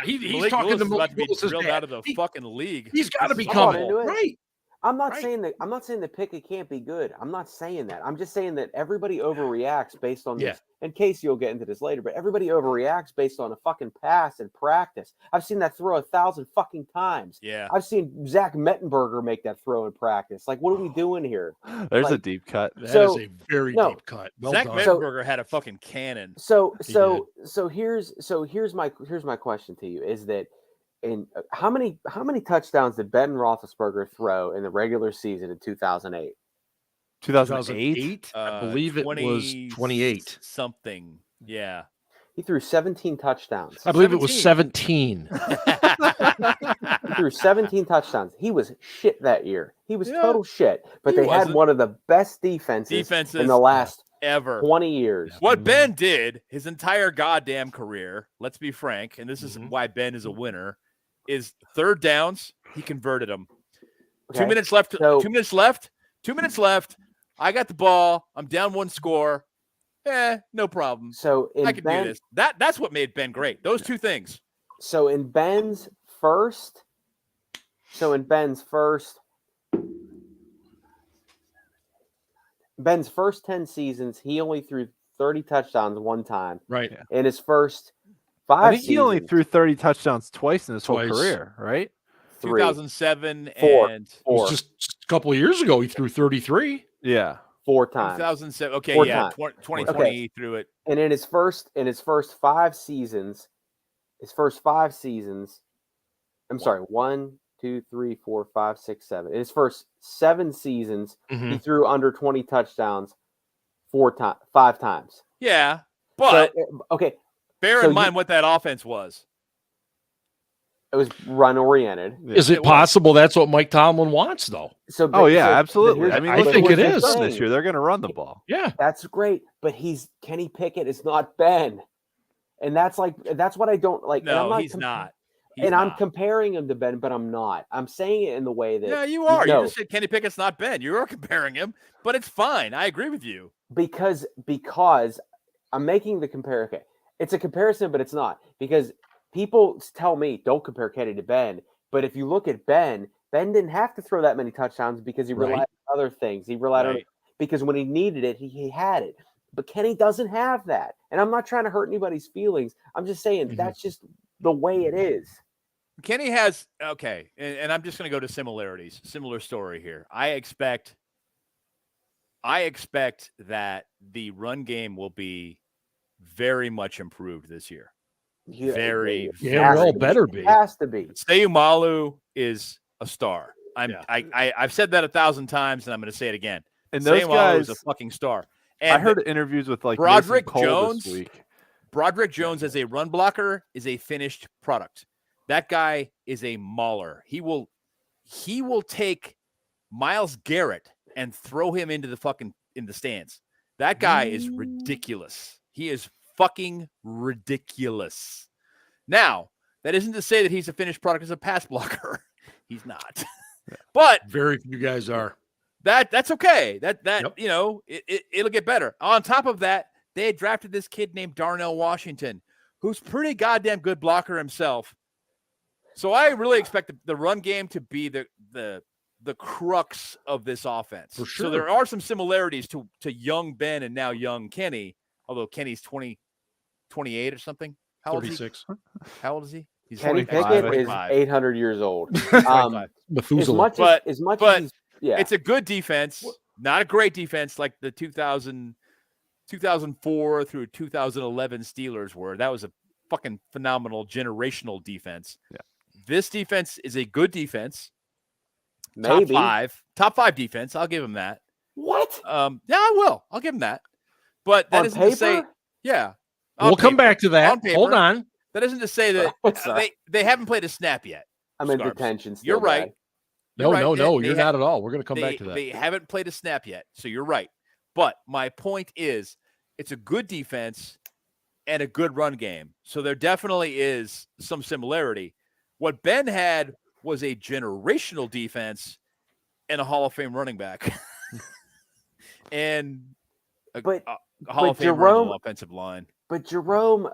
He's Malik talking Willis to Malik is about Willis. to be drilled out of the fucking league. He's got to be Come on coming into it. right. I'm not saying that Pickett can't be good. I'm not saying that. I'm just saying that everybody overreacts based on this. In case you'll get into this later, but everybody overreacts based on a fucking pass in practice. I've seen that throw 1,000 fucking times. Yeah. I've seen Zach Mettenberger make that throw in practice. Like, what are we doing here? There's a deep cut. That is a very deep cut. Well Zach done. Mettenberger had a fucking cannon. So here's my question to you is that how many touchdowns did Ben Roethlisberger throw in the regular season in 2008? 2008? I believe it was 28 something. Yeah. He threw 17 touchdowns. I believe it was 17. He threw 17 touchdowns. He was shit that year. He was total shit. But they had one of the best defenses in the last ever 20 years. What Ben did his entire goddamn career, let's be frank, and this is why Ben is a winner, is third downs, he converted them. Okay. 2 minutes left. 2 minutes left. 2 minutes left. I got the ball. I'm down one score. No problem. So I can do this. That's what made Ben great. Those two things. So in Ben's first 10 seasons, he only threw 30 touchdowns one time. Right. In his first 5 seasons. I think he only threw 30 touchdowns twice in his whole career, right? 2007 4. and 4. Just a couple of years ago, he threw 33. Yeah. 4 times. 2007. Okay, 4 yeah. times. 2020 he threw it. And in his first 5 seasons, I'm sorry, 1, 2, 3, 4, 5, 6, 7. In his first 7 seasons, he threw under 20 touchdowns 5 times. Yeah, but bear in mind what that offense was. It was run oriented. Is it possible that's what Mike Tomlin wants, though? Absolutely. I mean, I think it is this year. They're going to run the ball. Yeah, that's great. But Kenny Pickett is not Ben, and that's what I don't like. No, he's not. I'm comparing him to Ben, but I'm not. I'm saying it in the way that. Yeah, you are. You just said Kenny Pickett's not Ben. You are comparing him, but it's fine. I agree with you. Because I'm making the comparison. Okay. It's a comparison, but it's not. Because people tell me, don't compare Kenny to Ben. But if you look at Ben didn't have to throw that many touchdowns because he relied on other things. He relied on because when he needed it, he had it. But Kenny doesn't have that. And I'm not trying to hurt anybody's feelings. I'm just saying that's just the way it is. Kenny has and I'm just going to go to similarities. Similar story here. I expect that the run game will be very much improved this year. Very better be. It has to be. Seyumalu is a star. I've said that 1,000 times, and I'm going to say it again. And those guys is a fucking star. And I heard interviews with Broderick Jones this week. Broderick Jones as a run blocker is a finished product. That guy is a mauler. He will take Myles Garrett and throw him into the stands. That guy is ridiculous. He is fucking ridiculous. Now, that isn't to say that he's a finished product as a pass blocker. He's not. But very few guys are. That's okay. It'll get better. On top of that, they had drafted this kid named Darnell Washington, who's pretty goddamn good blocker himself. So I really expect the run game to be the crux of this offense. For sure. So there are some similarities to young Ben and now young Kenny, although Kenny's 28 or something. How 36. Old is he? How old is he? He's Kenny 25. Pickett is 800 years old. Methuselah. It's a good defense, not a great defense like the 2004 through 2011 Steelers were. That was a fucking phenomenal generational defense. Yeah. This defense is a good defense. Maybe. Top five defense. I'll give him that. What? Yeah, I will. I'll give him that. But that isn't to say, we'll come back to that. Hold on. That isn't to say that they haven't played a snap yet. I'm in detention. You're right. You're right. No, you're not at all. We're going to come back to that. They haven't played a snap yet, so you're right. But my point is, it's a good defense and a good run game. So there definitely is some similarity. What Ben had was a generational defense and a Hall of Fame running back. and a Hall of Fame offensive line. But Jerome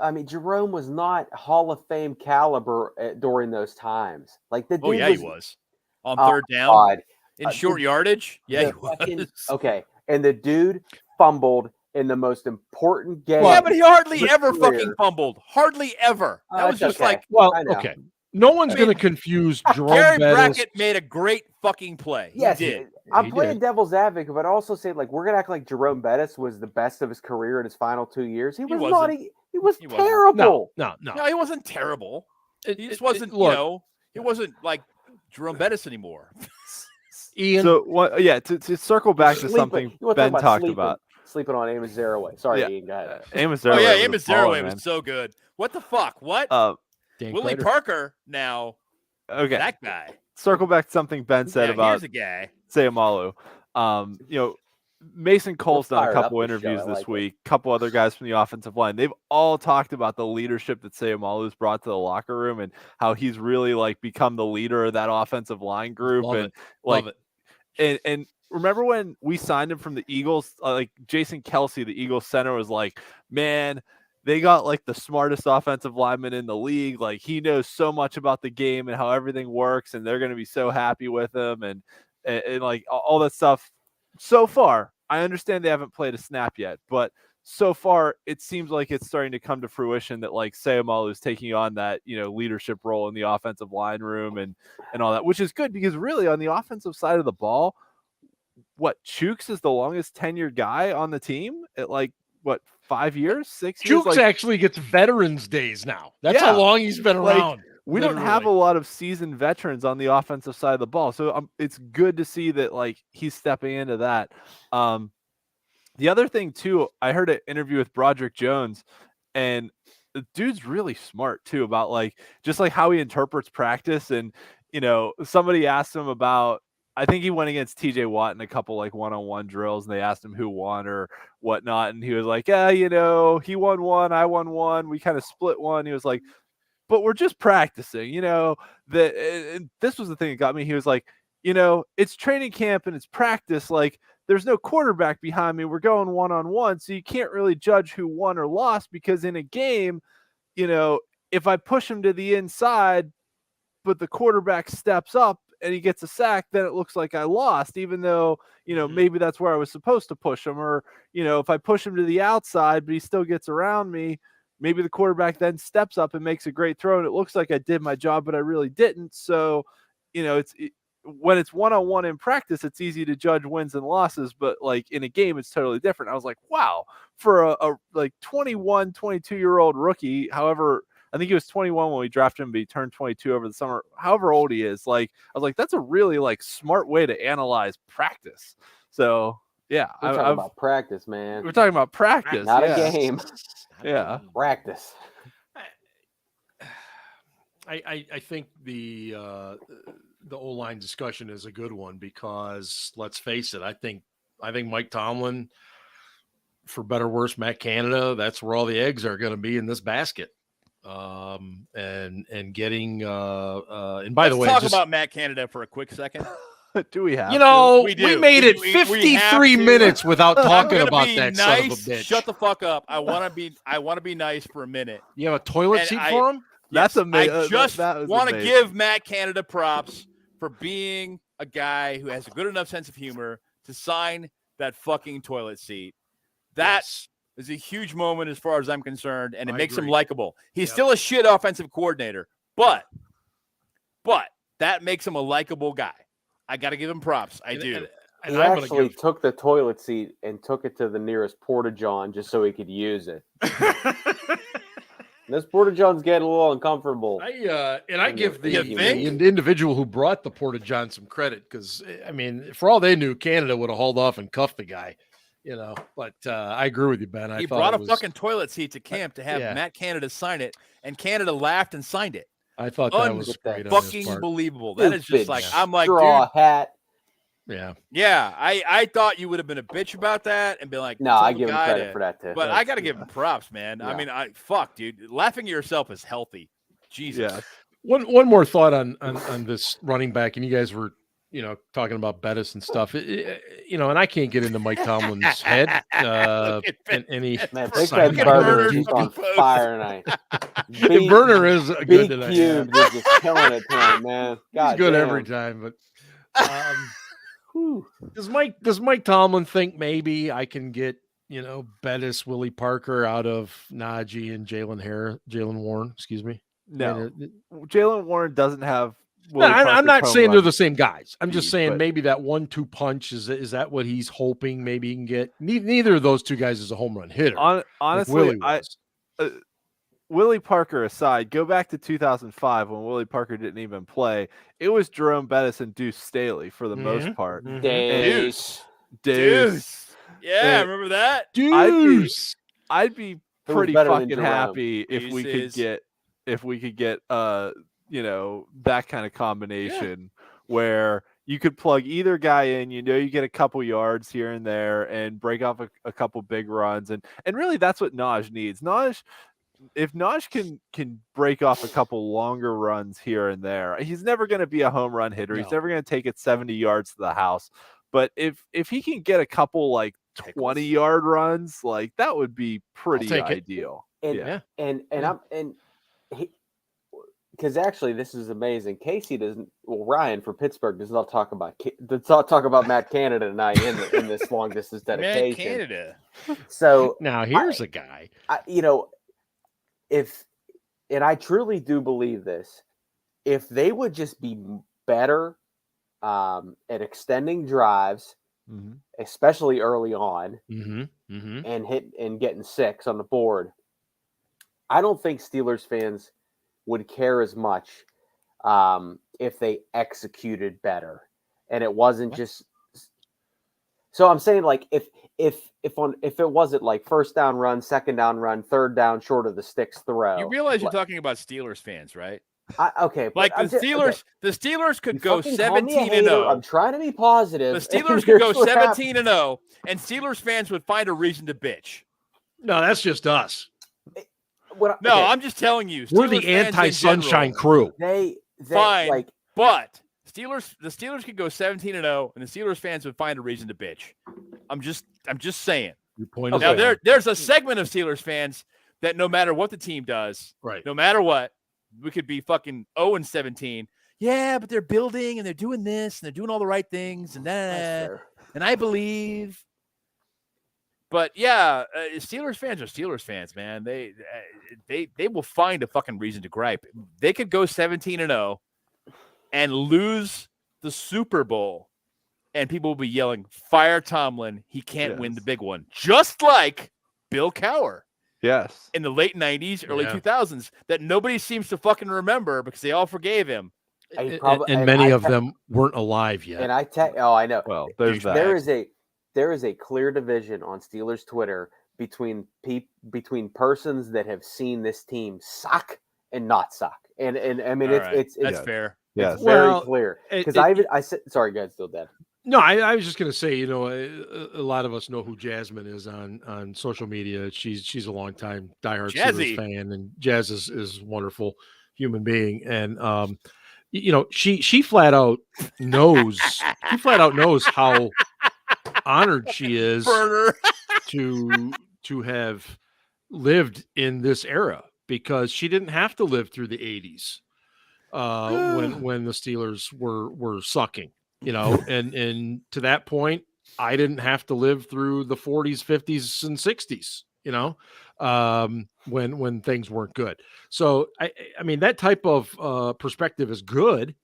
was not Hall of Fame caliber during those times. Like the dude he was. On third down in short yardage. Yeah, he was. Okay. And the dude fumbled in the most important game. Yeah, but he hardly ever fucking fumbled. Hardly ever. That was just okay. Okay. No one's going to confuse Jerome Gary Bettis. Brackett made a great fucking play. Yes, he did. I'm playing devil's advocate, but also say like we're gonna act like Jerome Bettis was the best of his career in his final 2 years. He was not. He was terrible. No, he wasn't terrible. He just wasn't. He wasn't like Jerome Bettis anymore. Ian. So to circle back to something Ben talked about. Sleeping on Amos Zaraway. Sorry, Ian, go ahead. Amos Zaraway. Amos Zaraway was so good. What the fuck? What? Willie Parker now. Okay. That guy. Circle back to something Ben said about here's a guy. Sayamalu. Mason Cole's done a couple interviews this week, a couple other guys from the offensive line. They've all talked about the leadership that Sayamalu's brought to the locker room and how he's really like become the leader of that offensive line group. Love it. And remember when we signed him from the Eagles, like Jason Kelsey, the Eagles center, was like, man, they got like the smartest offensive lineman in the league. Like he knows so much about the game and how everything works, and they're going to be so happy with him and like all that stuff. So far, I understand they haven't played a snap yet, but so far it seems like it's starting to come to fruition that like Sayamalu is taking on that, leadership role in the offensive line room and all that, which is good because really on the offensive side of the ball, Chooks is the longest tenured guy on the team at 5 years, 6 years? Chooks actually gets Veterans Days now. That's how long he's been around. We don't have a lot of seasoned veterans on the offensive side of the ball. So it's good to see that he's stepping into that. The other thing too, I heard an interview with Broderick Jones, and the dude's really smart too about just how he interprets practice. And, somebody asked him about, I think he went against TJ Watt in a couple one-on-one drills, and they asked him who won or whatnot. And he was like, he won one, I won one. We kind of split one. He was like, but we're just practicing, and this was the thing that got me. He was like, it's training camp and it's practice. There's no quarterback behind me. We're going one-on-one. So you can't really judge who won or lost because in a game, if I push him to the inside, but the quarterback steps up and he gets a sack, then it looks like I lost, even though, maybe that's where I was supposed to push him. Or, if I push him to the outside, but he still gets around me, maybe the quarterback then steps up and makes a great throw, and it looks like I did my job, but I really didn't. So, when it's one-on-one in practice, it's easy to judge wins and losses, but in a game, it's totally different. I was like, wow, for a 21, 22-year-old rookie, however, I think he was 21 when we drafted him, but he turned 22 over the summer, however old he is. I was like, that's a really smart way to analyze practice. So yeah, we're talking about practice, man. We're talking about practice, not a game. Yeah, practice. I think the O-line discussion is a good one because let's face it, I think Mike Tomlin, for better or worse, Matt Canada, that's where all the eggs are going to be in this basket. And getting and by the way, talk about Matt Canada for a quick second. Do we have? We made it 53 minutes without talking about that son of a bitch. Shut the fuck up. I want to be nice for a minute. You have a toilet seat for him? That's amazing. I just want to give Matt Canada props for being a guy who has a good enough sense of humor to sign that fucking toilet seat. That is a huge moment as far as I'm concerned, and it makes him likable. He's still a shit offensive coordinator, but that makes him a likable guy. I got to give him props. I do. He actually took the toilet seat and took it to the nearest porta-john just so he could use it. This porta-john's getting a little uncomfortable. I give the individual who brought the porta-john some credit because, for all they knew, Canada would have hauled off and cuffed the guy. But I agree with you, Ben. He brought a fucking toilet seat to camp to have Matt Canada sign it, and Canada laughed and signed it. I thought that was great on his fucking part. believable. That is just like, Stupid I'm like, straw dude, hat. Yeah, I thought you would have been a bitch about that and been like, No, I give him credit for that too. But I got to give him props, man. Yeah. I mean, dude, laughing at yourself is healthy. Jesus. Yeah. One more thought on this running back, and you guys were, talking about Bettis and stuff. And I can't get into Mike Tomlin's head. And any Man, Big Red Burner is on fire tonight. Burner is good tonight. Cubed is just killing it tonight, man. God He's good damn. every time, but does Mike Tomlin think maybe I can get Bettis, Willie Parker out of Najee and Jalen Warren? Excuse me. No, Jalen Warren doesn't have. I'm not saying they're the same guys. I'm just saying but maybe that 1-2 punch is that what he's hoping maybe he can get. Neither of those two guys is a home run hitter. Honestly, Willie Parker aside, go back to 2005 when Willie Parker didn't even play. It was Jerome Bettis and Deuce Staley for the most part. Deuce. Yeah, remember that? Deuce. I'd be pretty fucking happy if we could get that kind of combination where you could plug either guy in, you get a couple yards here and there and break off a couple big runs. And really that's what Naj needs. If Naj can break off a couple longer runs here and there, he's never going to be a home run hitter. He's never going to take it 70 yards to the house. But if he can get a couple like 20-yard runs, like that would be pretty ideal. Because actually, this is amazing. Casey Ryan for Pittsburgh does not talk about Matt Canada tonight in this long distance dedication. Matt Canada. So now here's a guy. And I truly do believe this, if they would just be better at extending drives, especially early on, and getting 6 on the board, I don't think Steelers fans would care as much if they executed better, and it wasn't just. So I'm saying, like, if it wasn't like first down run, second down run, third down short of the sticks throw. You realize you're talking about Steelers fans, right? Okay, like the Steelers could go 17-0. I'm trying to be positive. The Steelers could go 17-0, and Steelers fans would find a reason to bitch. No, that's just us. I'm just telling you. We're the anti-sunshine crew. They fine, but the Steelers could go 17-0, and the Steelers fans would find a reason to bitch. I'm just saying. Your point. Now there's a segment of Steelers fans that no matter what the team does, right? No matter what, we could be fucking 0-17. Yeah, but they're building and they're doing this and they're doing all the right things and and I believe. But yeah, Steelers fans are Steelers fans, man. They will find a fucking reason to gripe. They could go 17-0 and lose the Super Bowl, and people will be yelling, "Fire Tomlin! He can't win the big one," just like Bill Cowher. Yes, in the late 90s, early 2000s, that nobody seems to fucking remember because they all forgave him. And many of them weren't alive yet. And I know. Well, there's that. There is a clear division on Steelers Twitter between persons that have seen this team suck and not suck. And I mean, it's fair. Yes. It's very clear. Because I said, sorry, guys, still dead. No, I was just going to say, a lot of us know who Jasmine is on social media. She's a long time diehard Steelers fan, and Jazz is a wonderful human being. And, she flat out knows how honored she is to have lived in this era, because she didn't have to live through the 80s when the Steelers were sucking. And to that point, I didn't have to live through the 40s, 50s, and 60s, when things weren't good. So, I mean, that type of perspective is good.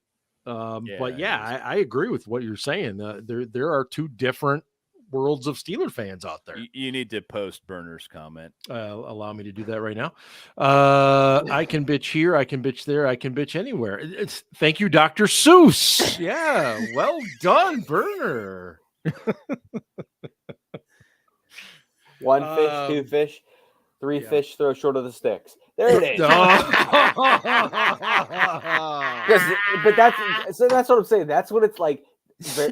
But yeah, I agree with what you're saying. There are two different worlds of Steeler fans out there. You need to post Burner's comment. Allow me to do that right now. I can bitch here, I can bitch there, I can bitch anywhere. Thank you, Dr. Seuss. Yeah, well done, Burner. One fish, two fish, three fish throw short of the sticks. There it is. But that's what I'm saying. That's what it's like.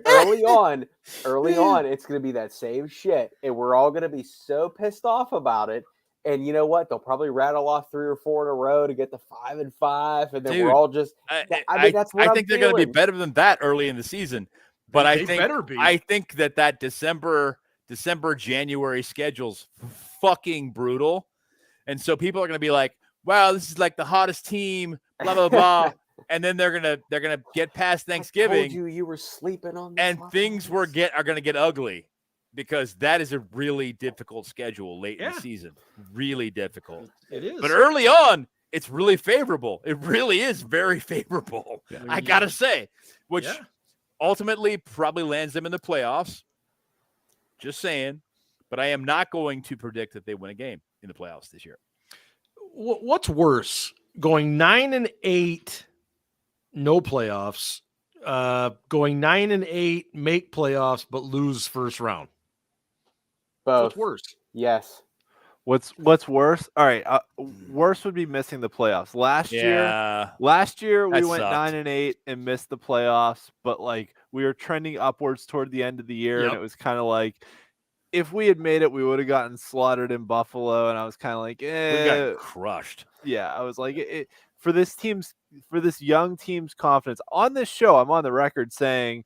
Early on, it's going to be that same shit, and we're all going to be so pissed off about it. And you know what? They'll probably rattle off 3 or 4 in a row to get to 5-5, and then we're all just. I think they're going to be better than that early in the season. But I think that December January schedule's fucking brutal, and so people are going to be like, "Wow, this is like the hottest team." Blah blah blah. And then they're gonna get past Thanksgiving. I told you were sleeping on. And things are gonna get ugly, because that is a really difficult schedule late in the season. Really difficult. It is. But early on, it's really favorable. It really is very favorable. Yeah. I gotta say, which ultimately probably lands them in the playoffs. Just saying. But I am not going to predict that they win a game in the playoffs this year. What's worse, going 9-8? No playoffs, going 9-8, make playoffs, but lose first round. Both. What's worse? Yes. What's worse? All right. Worse would be missing the playoffs. Last year we went 9-8 and missed the playoffs, but like we were trending upwards toward the end of the year, and it was kind of like, if we had made it, we would have gotten slaughtered in Buffalo, and I was kind of like, we got crushed. Yeah, I was like, for this young team's confidence. On this show, I'm on the record saying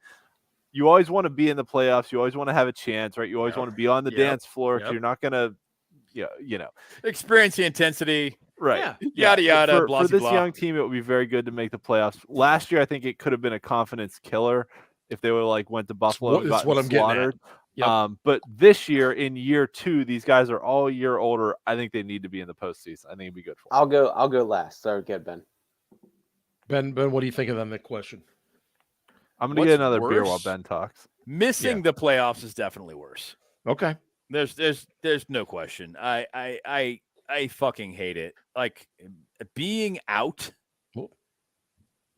you always want to be in the playoffs. You always want to have a chance, right? You always want to be on the dance floor, because you're not going to, experience the intensity. Right. Yada, yada, blah, for this blah. young team, it would be very good to make the playoffs. Last year, I think it could have been a confidence killer if they would went to Buffalo and gotten slaughtered. Yep. But this year, in year 2, these guys are all a year older. I think they need to be in the postseason. I think it'd be good for them. I'll go last. Sorry, get Ben. Ben, what do you think of that question? I'm gonna get another beer while Ben talks. Missing the playoffs is definitely worse. Okay. There's no question. I fucking hate it. Like, being out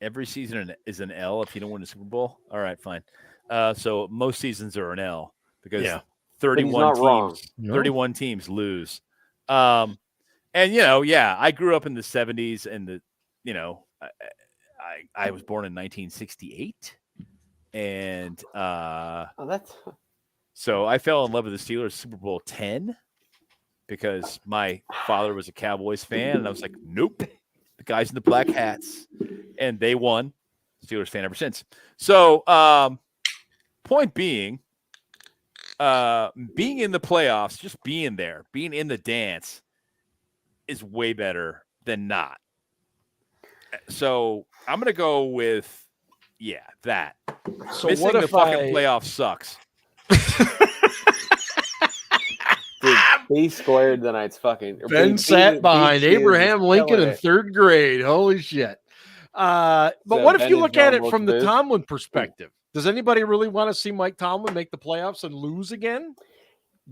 every season is an L if you don't win a Super Bowl. All right, fine. So most seasons are an L, because 31 teams lose. And I grew up in the 70s, and I was born in 1968, and so I fell in love with the Steelers Super Bowl 10 because my father was a Cowboys fan, and I was like, nope, the guys in the black hats, and they won. Steelers fan ever since. So point being, being in the playoffs, just being there, being in the dance is way better than not. So I'm going to go with, that. So missing what the if fucking playoffs sucks. Dude, B squared tonight's fucking. Ben sat behind Abraham Lincoln in 3rd grade. Holy shit. But what if you look at it from the Tomlin perspective? Does anybody really want to see Mike Tomlin make the playoffs and lose again?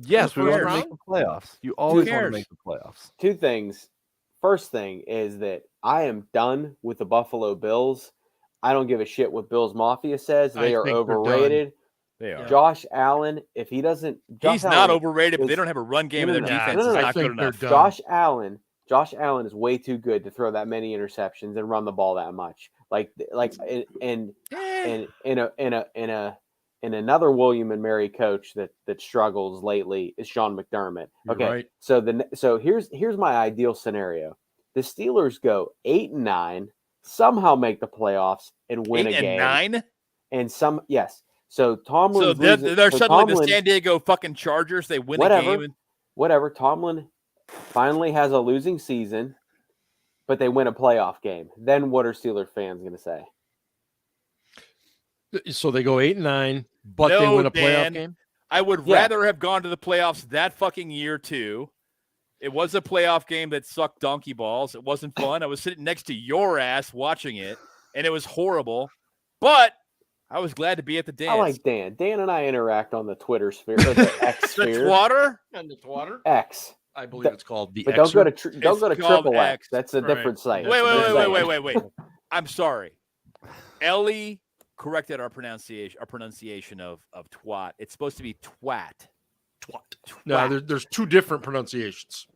Yes, we want to make the playoffs. You always want to make the playoffs. 2 things. First thing is that I am done with the Buffalo Bills. I don't give a shit what Bills Mafia says. They are overrated. They are. Josh Allen, if he doesn't... He's not overrated, but they don't have a run game, and their defense is not good enough. Josh Allen is way too good to throw that many interceptions and run the ball that much. In another William and Mary coach that struggles lately is Sean McDermott. Okay, right. So here's my ideal scenario: the Steelers go 8-9, somehow make the playoffs and win a game. 8-9, and So Tomlin. So they're suddenly the San Diego fucking Chargers. They win a game. Whatever. Tomlin finally has a losing season, but they win a playoff game. Then what are Steelers fans going to say? So they go 8-9, but they win a playoff game? I would rather have gone to the playoffs that fucking year too. It was a playoff game that sucked donkey balls. It wasn't fun. I was sitting next to your ass watching it, and it was horrible. But I was glad to be at the dance. I like Dan. Dan and I interact on the Twitter sphere, or the X sphere. The Twatter? And the Twatter? X. I believe it's called the But X. don't go to Triple X. X. That's a different site. Wait. I'm sorry. Ellie corrected our pronunciation of twat. It's supposed to be twat. No, there's 2 different pronunciations.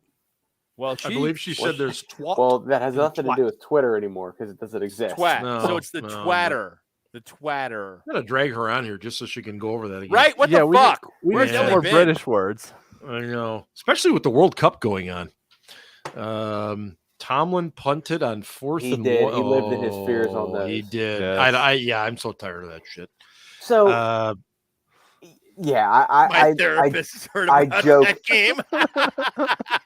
Well, I believe she said there's twat. Well, that has nothing to twat. do with Twitter anymore because it doesn't exist. twat. No, So it's the no, twatter. The twatter. I'm gonna drag her on here just so she can go over that again. Right? What Yeah, the we fuck? We Where's need some Ellie more been? British words. I know, especially with the World Cup going on. Tomlin punted on 4th He and did. 1. He lived in his fears on those. He did. Yes. I'm so tired of that shit. So yeah, My I therapist has heard I about joke- that game.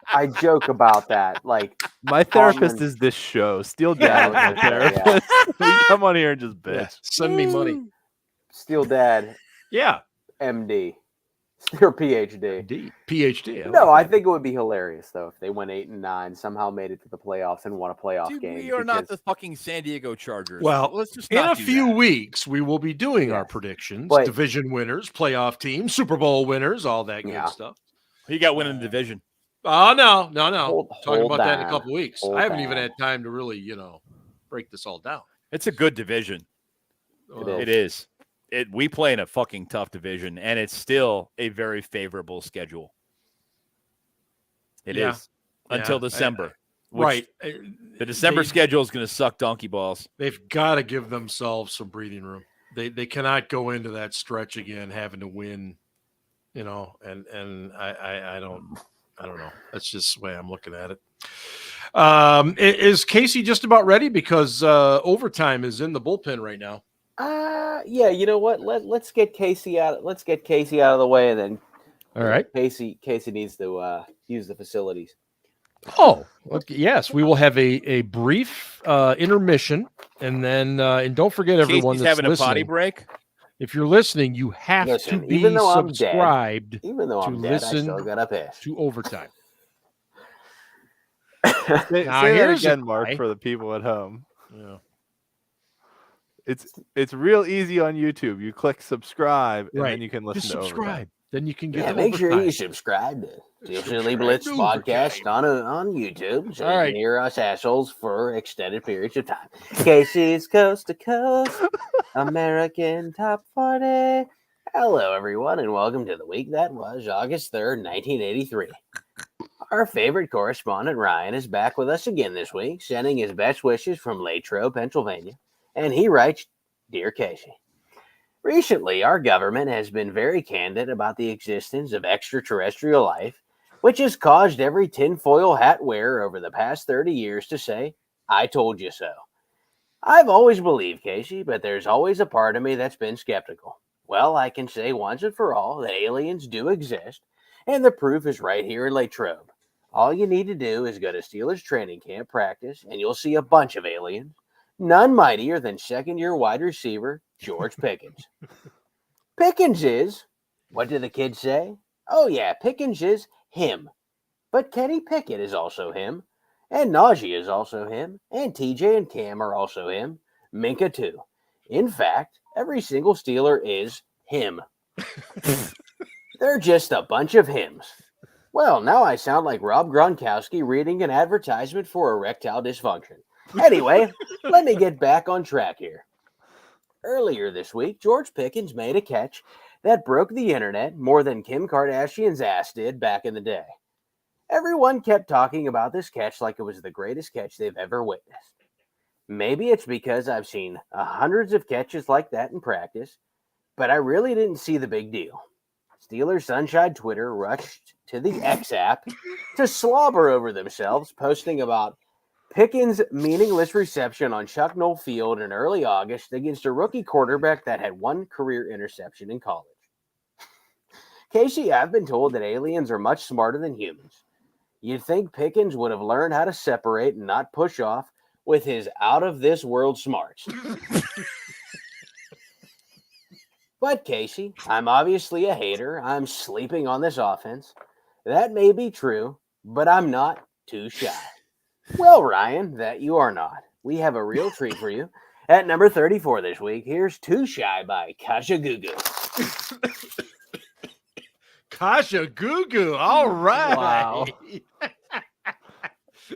I joke about that. Like, My therapist Tomlin- is this show. Steel Dad is my Yeah. therapist. We come on here and just Yeah, bitch. send me money. Steel Dad, Yeah, MD, or PhD. indeed. PhD. No, I like that. think it would be hilarious though if they went 8-9, somehow made it to the playoffs and won a playoff Dude, game. we are not the because- fucking San Diego Chargers. Well, let's just in not a do few that. weeks, we will be doing our Yes. predictions, But- division winners, playoff teams, Super Bowl winners, all that good Yeah. stuff. He got winning the division. Oh no. Talking Hold about that in a down. couple weeks. Hold I haven't even down. had time to really, break this all down. It's a good division. Well, It is. We play in a fucking tough division, and it's still a very favorable schedule. It is Yeah. until Yeah. December. which Right. The December They- schedule is going to suck donkey balls. They've got to give themselves some breathing room. They cannot go into that stretch again having to win, and I don't know. That's just the way I'm looking at it. Is Casey just about ready? Because overtime is in the bullpen right now. Yeah. You know what? Let's get Casey out. Let's get Casey out of the way, and then All right. Casey needs to use the facilities. Oh, okay. Yes, we will have a brief intermission, and then and don't forget everyone Casey's that's having a listening. potty break. If you're listening, you have Listen, to be even though I'm dead, subscribed Even though to I'm dead, I listen still got a piss. to overtime. Say Now, that here's again, a Mark, guy- for the people at home. Yeah. It's real easy on YouTube. You click subscribe, and Right. then you can listen Just to subscribe. overtime. Then you can get Yeah, the make sure overtime. you subscribe to Steel Silly Subscribe Blitz to podcast overtime. on YouTube so All you right. can hear us assholes for extended periods of time. Casey's Coast to Coast, American Top 40. Hello, everyone, and welcome to the week that was August 3rd, 1983. Our favorite correspondent, Ryan, is back with us again this week, sending his best wishes from Latrobe, Pennsylvania. And he writes, Dear Casey, recently, our government has been very candid about the existence of extraterrestrial life, which has caused every tinfoil hat wearer over the past 30 years to say, I told you so. I've always believed, Casey, but there's always a part of me that's been skeptical. Well, I can say once and for all that aliens do exist, and the proof is right here in Latrobe. All you need to do is go to Steelers training camp practice, and you'll see a bunch of aliens, none mightier than second-year wide receiver George Pickens. Pickens is, what do the kids say? Oh yeah, Pickens is him. But Kenny Pickett is also him, and Najee is also him, and TJ and Cam are also him, Minkah too. In fact, every single Steeler is him. They're just a bunch of hims. Well, now I sound like Rob Gronkowski reading an advertisement for erectile dysfunction. Anyway, let me get back on track here. Earlier this week, George Pickens made a catch that broke the internet more than Kim Kardashian's ass did back in the day. Everyone kept talking about this catch like it was the greatest catch they've ever witnessed. Maybe it's because I've seen hundreds of catches like that in practice, but I really didn't see the big deal. Steelers Sunshine Twitter rushed to the X app to slobber over themselves, posting about Pickens' meaningless reception on Chuck Noll Field in early August against a rookie quarterback that had one career interception in college. Casey, I've been told that aliens are much smarter than humans. You'd think Pickens would have learned how to separate and not push off with his out-of-this-world smarts. But, Casey, I'm obviously a hater. I'm sleeping on this offense. That may be true, but I'm not too shy. Well, Ryan, that you are not. We have a real treat for you. At number 34 this week, here's Too Shy by Kasha Gugu. Kasha Gugu. All right. Wow.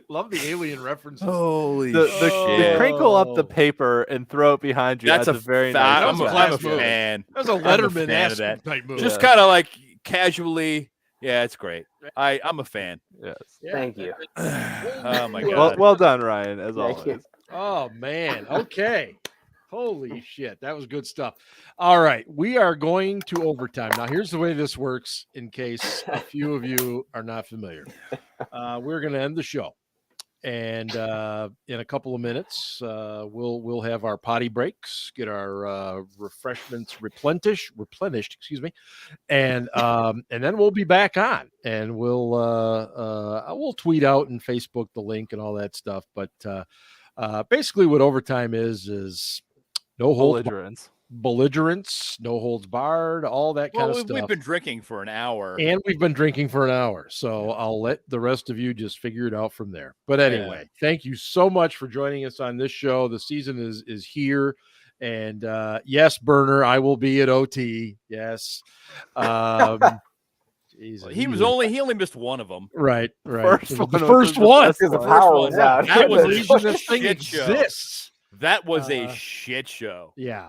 Love the alien references. Holy The crinkle up the paper and throw it behind you. That's That's a a very fat. nice. That was a I'm class a move. fan. That was a I'm a Letterman fan of that. type move. Just kind of like casually. Yeah, it's great. I'm a fan. Yes. Yeah. Thank you. Oh my Well, God. well done, Ryan, as Thank you. always. Oh man. Okay. Holy shit. That was good stuff. All right. We are going to overtime. Now, here's the way this works in case a few of you are not familiar. We're going to end the show. And in a couple of minutes, we'll have our potty breaks, get our refreshments replenished, and then we'll be back on, and we'll tweet out and Facebook the link and all that stuff. But basically, what overtime is no holds belligerence, no holds barred, all that kind of stuff. We've been drinking for an hour. And we've been drinking for an hour. So I'll let the rest of you just figure it out from there. But anyway, Thank you so much for joining us on this show. The season is here. And yes, Burner, I will be at OT. Yes. Jesus. He only missed one of them. Right. First the first one. Because the power was out. That was the reason this thing exists. That was a shit show. Yeah.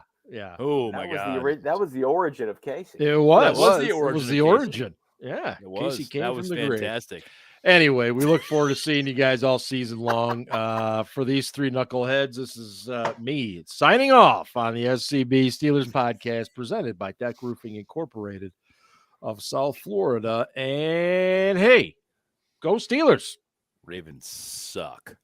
Oh my God. That was the origin of Casey. It was. It was the origin. Yeah. It was. Casey came that from was the fantastic. grave. Anyway, we look forward to seeing you guys all season long. For these three knuckleheads, this is me signing off on the SCB Steelers Podcast presented by Deck Roofing Incorporated of South Florida. And hey, go Steelers. Ravens suck.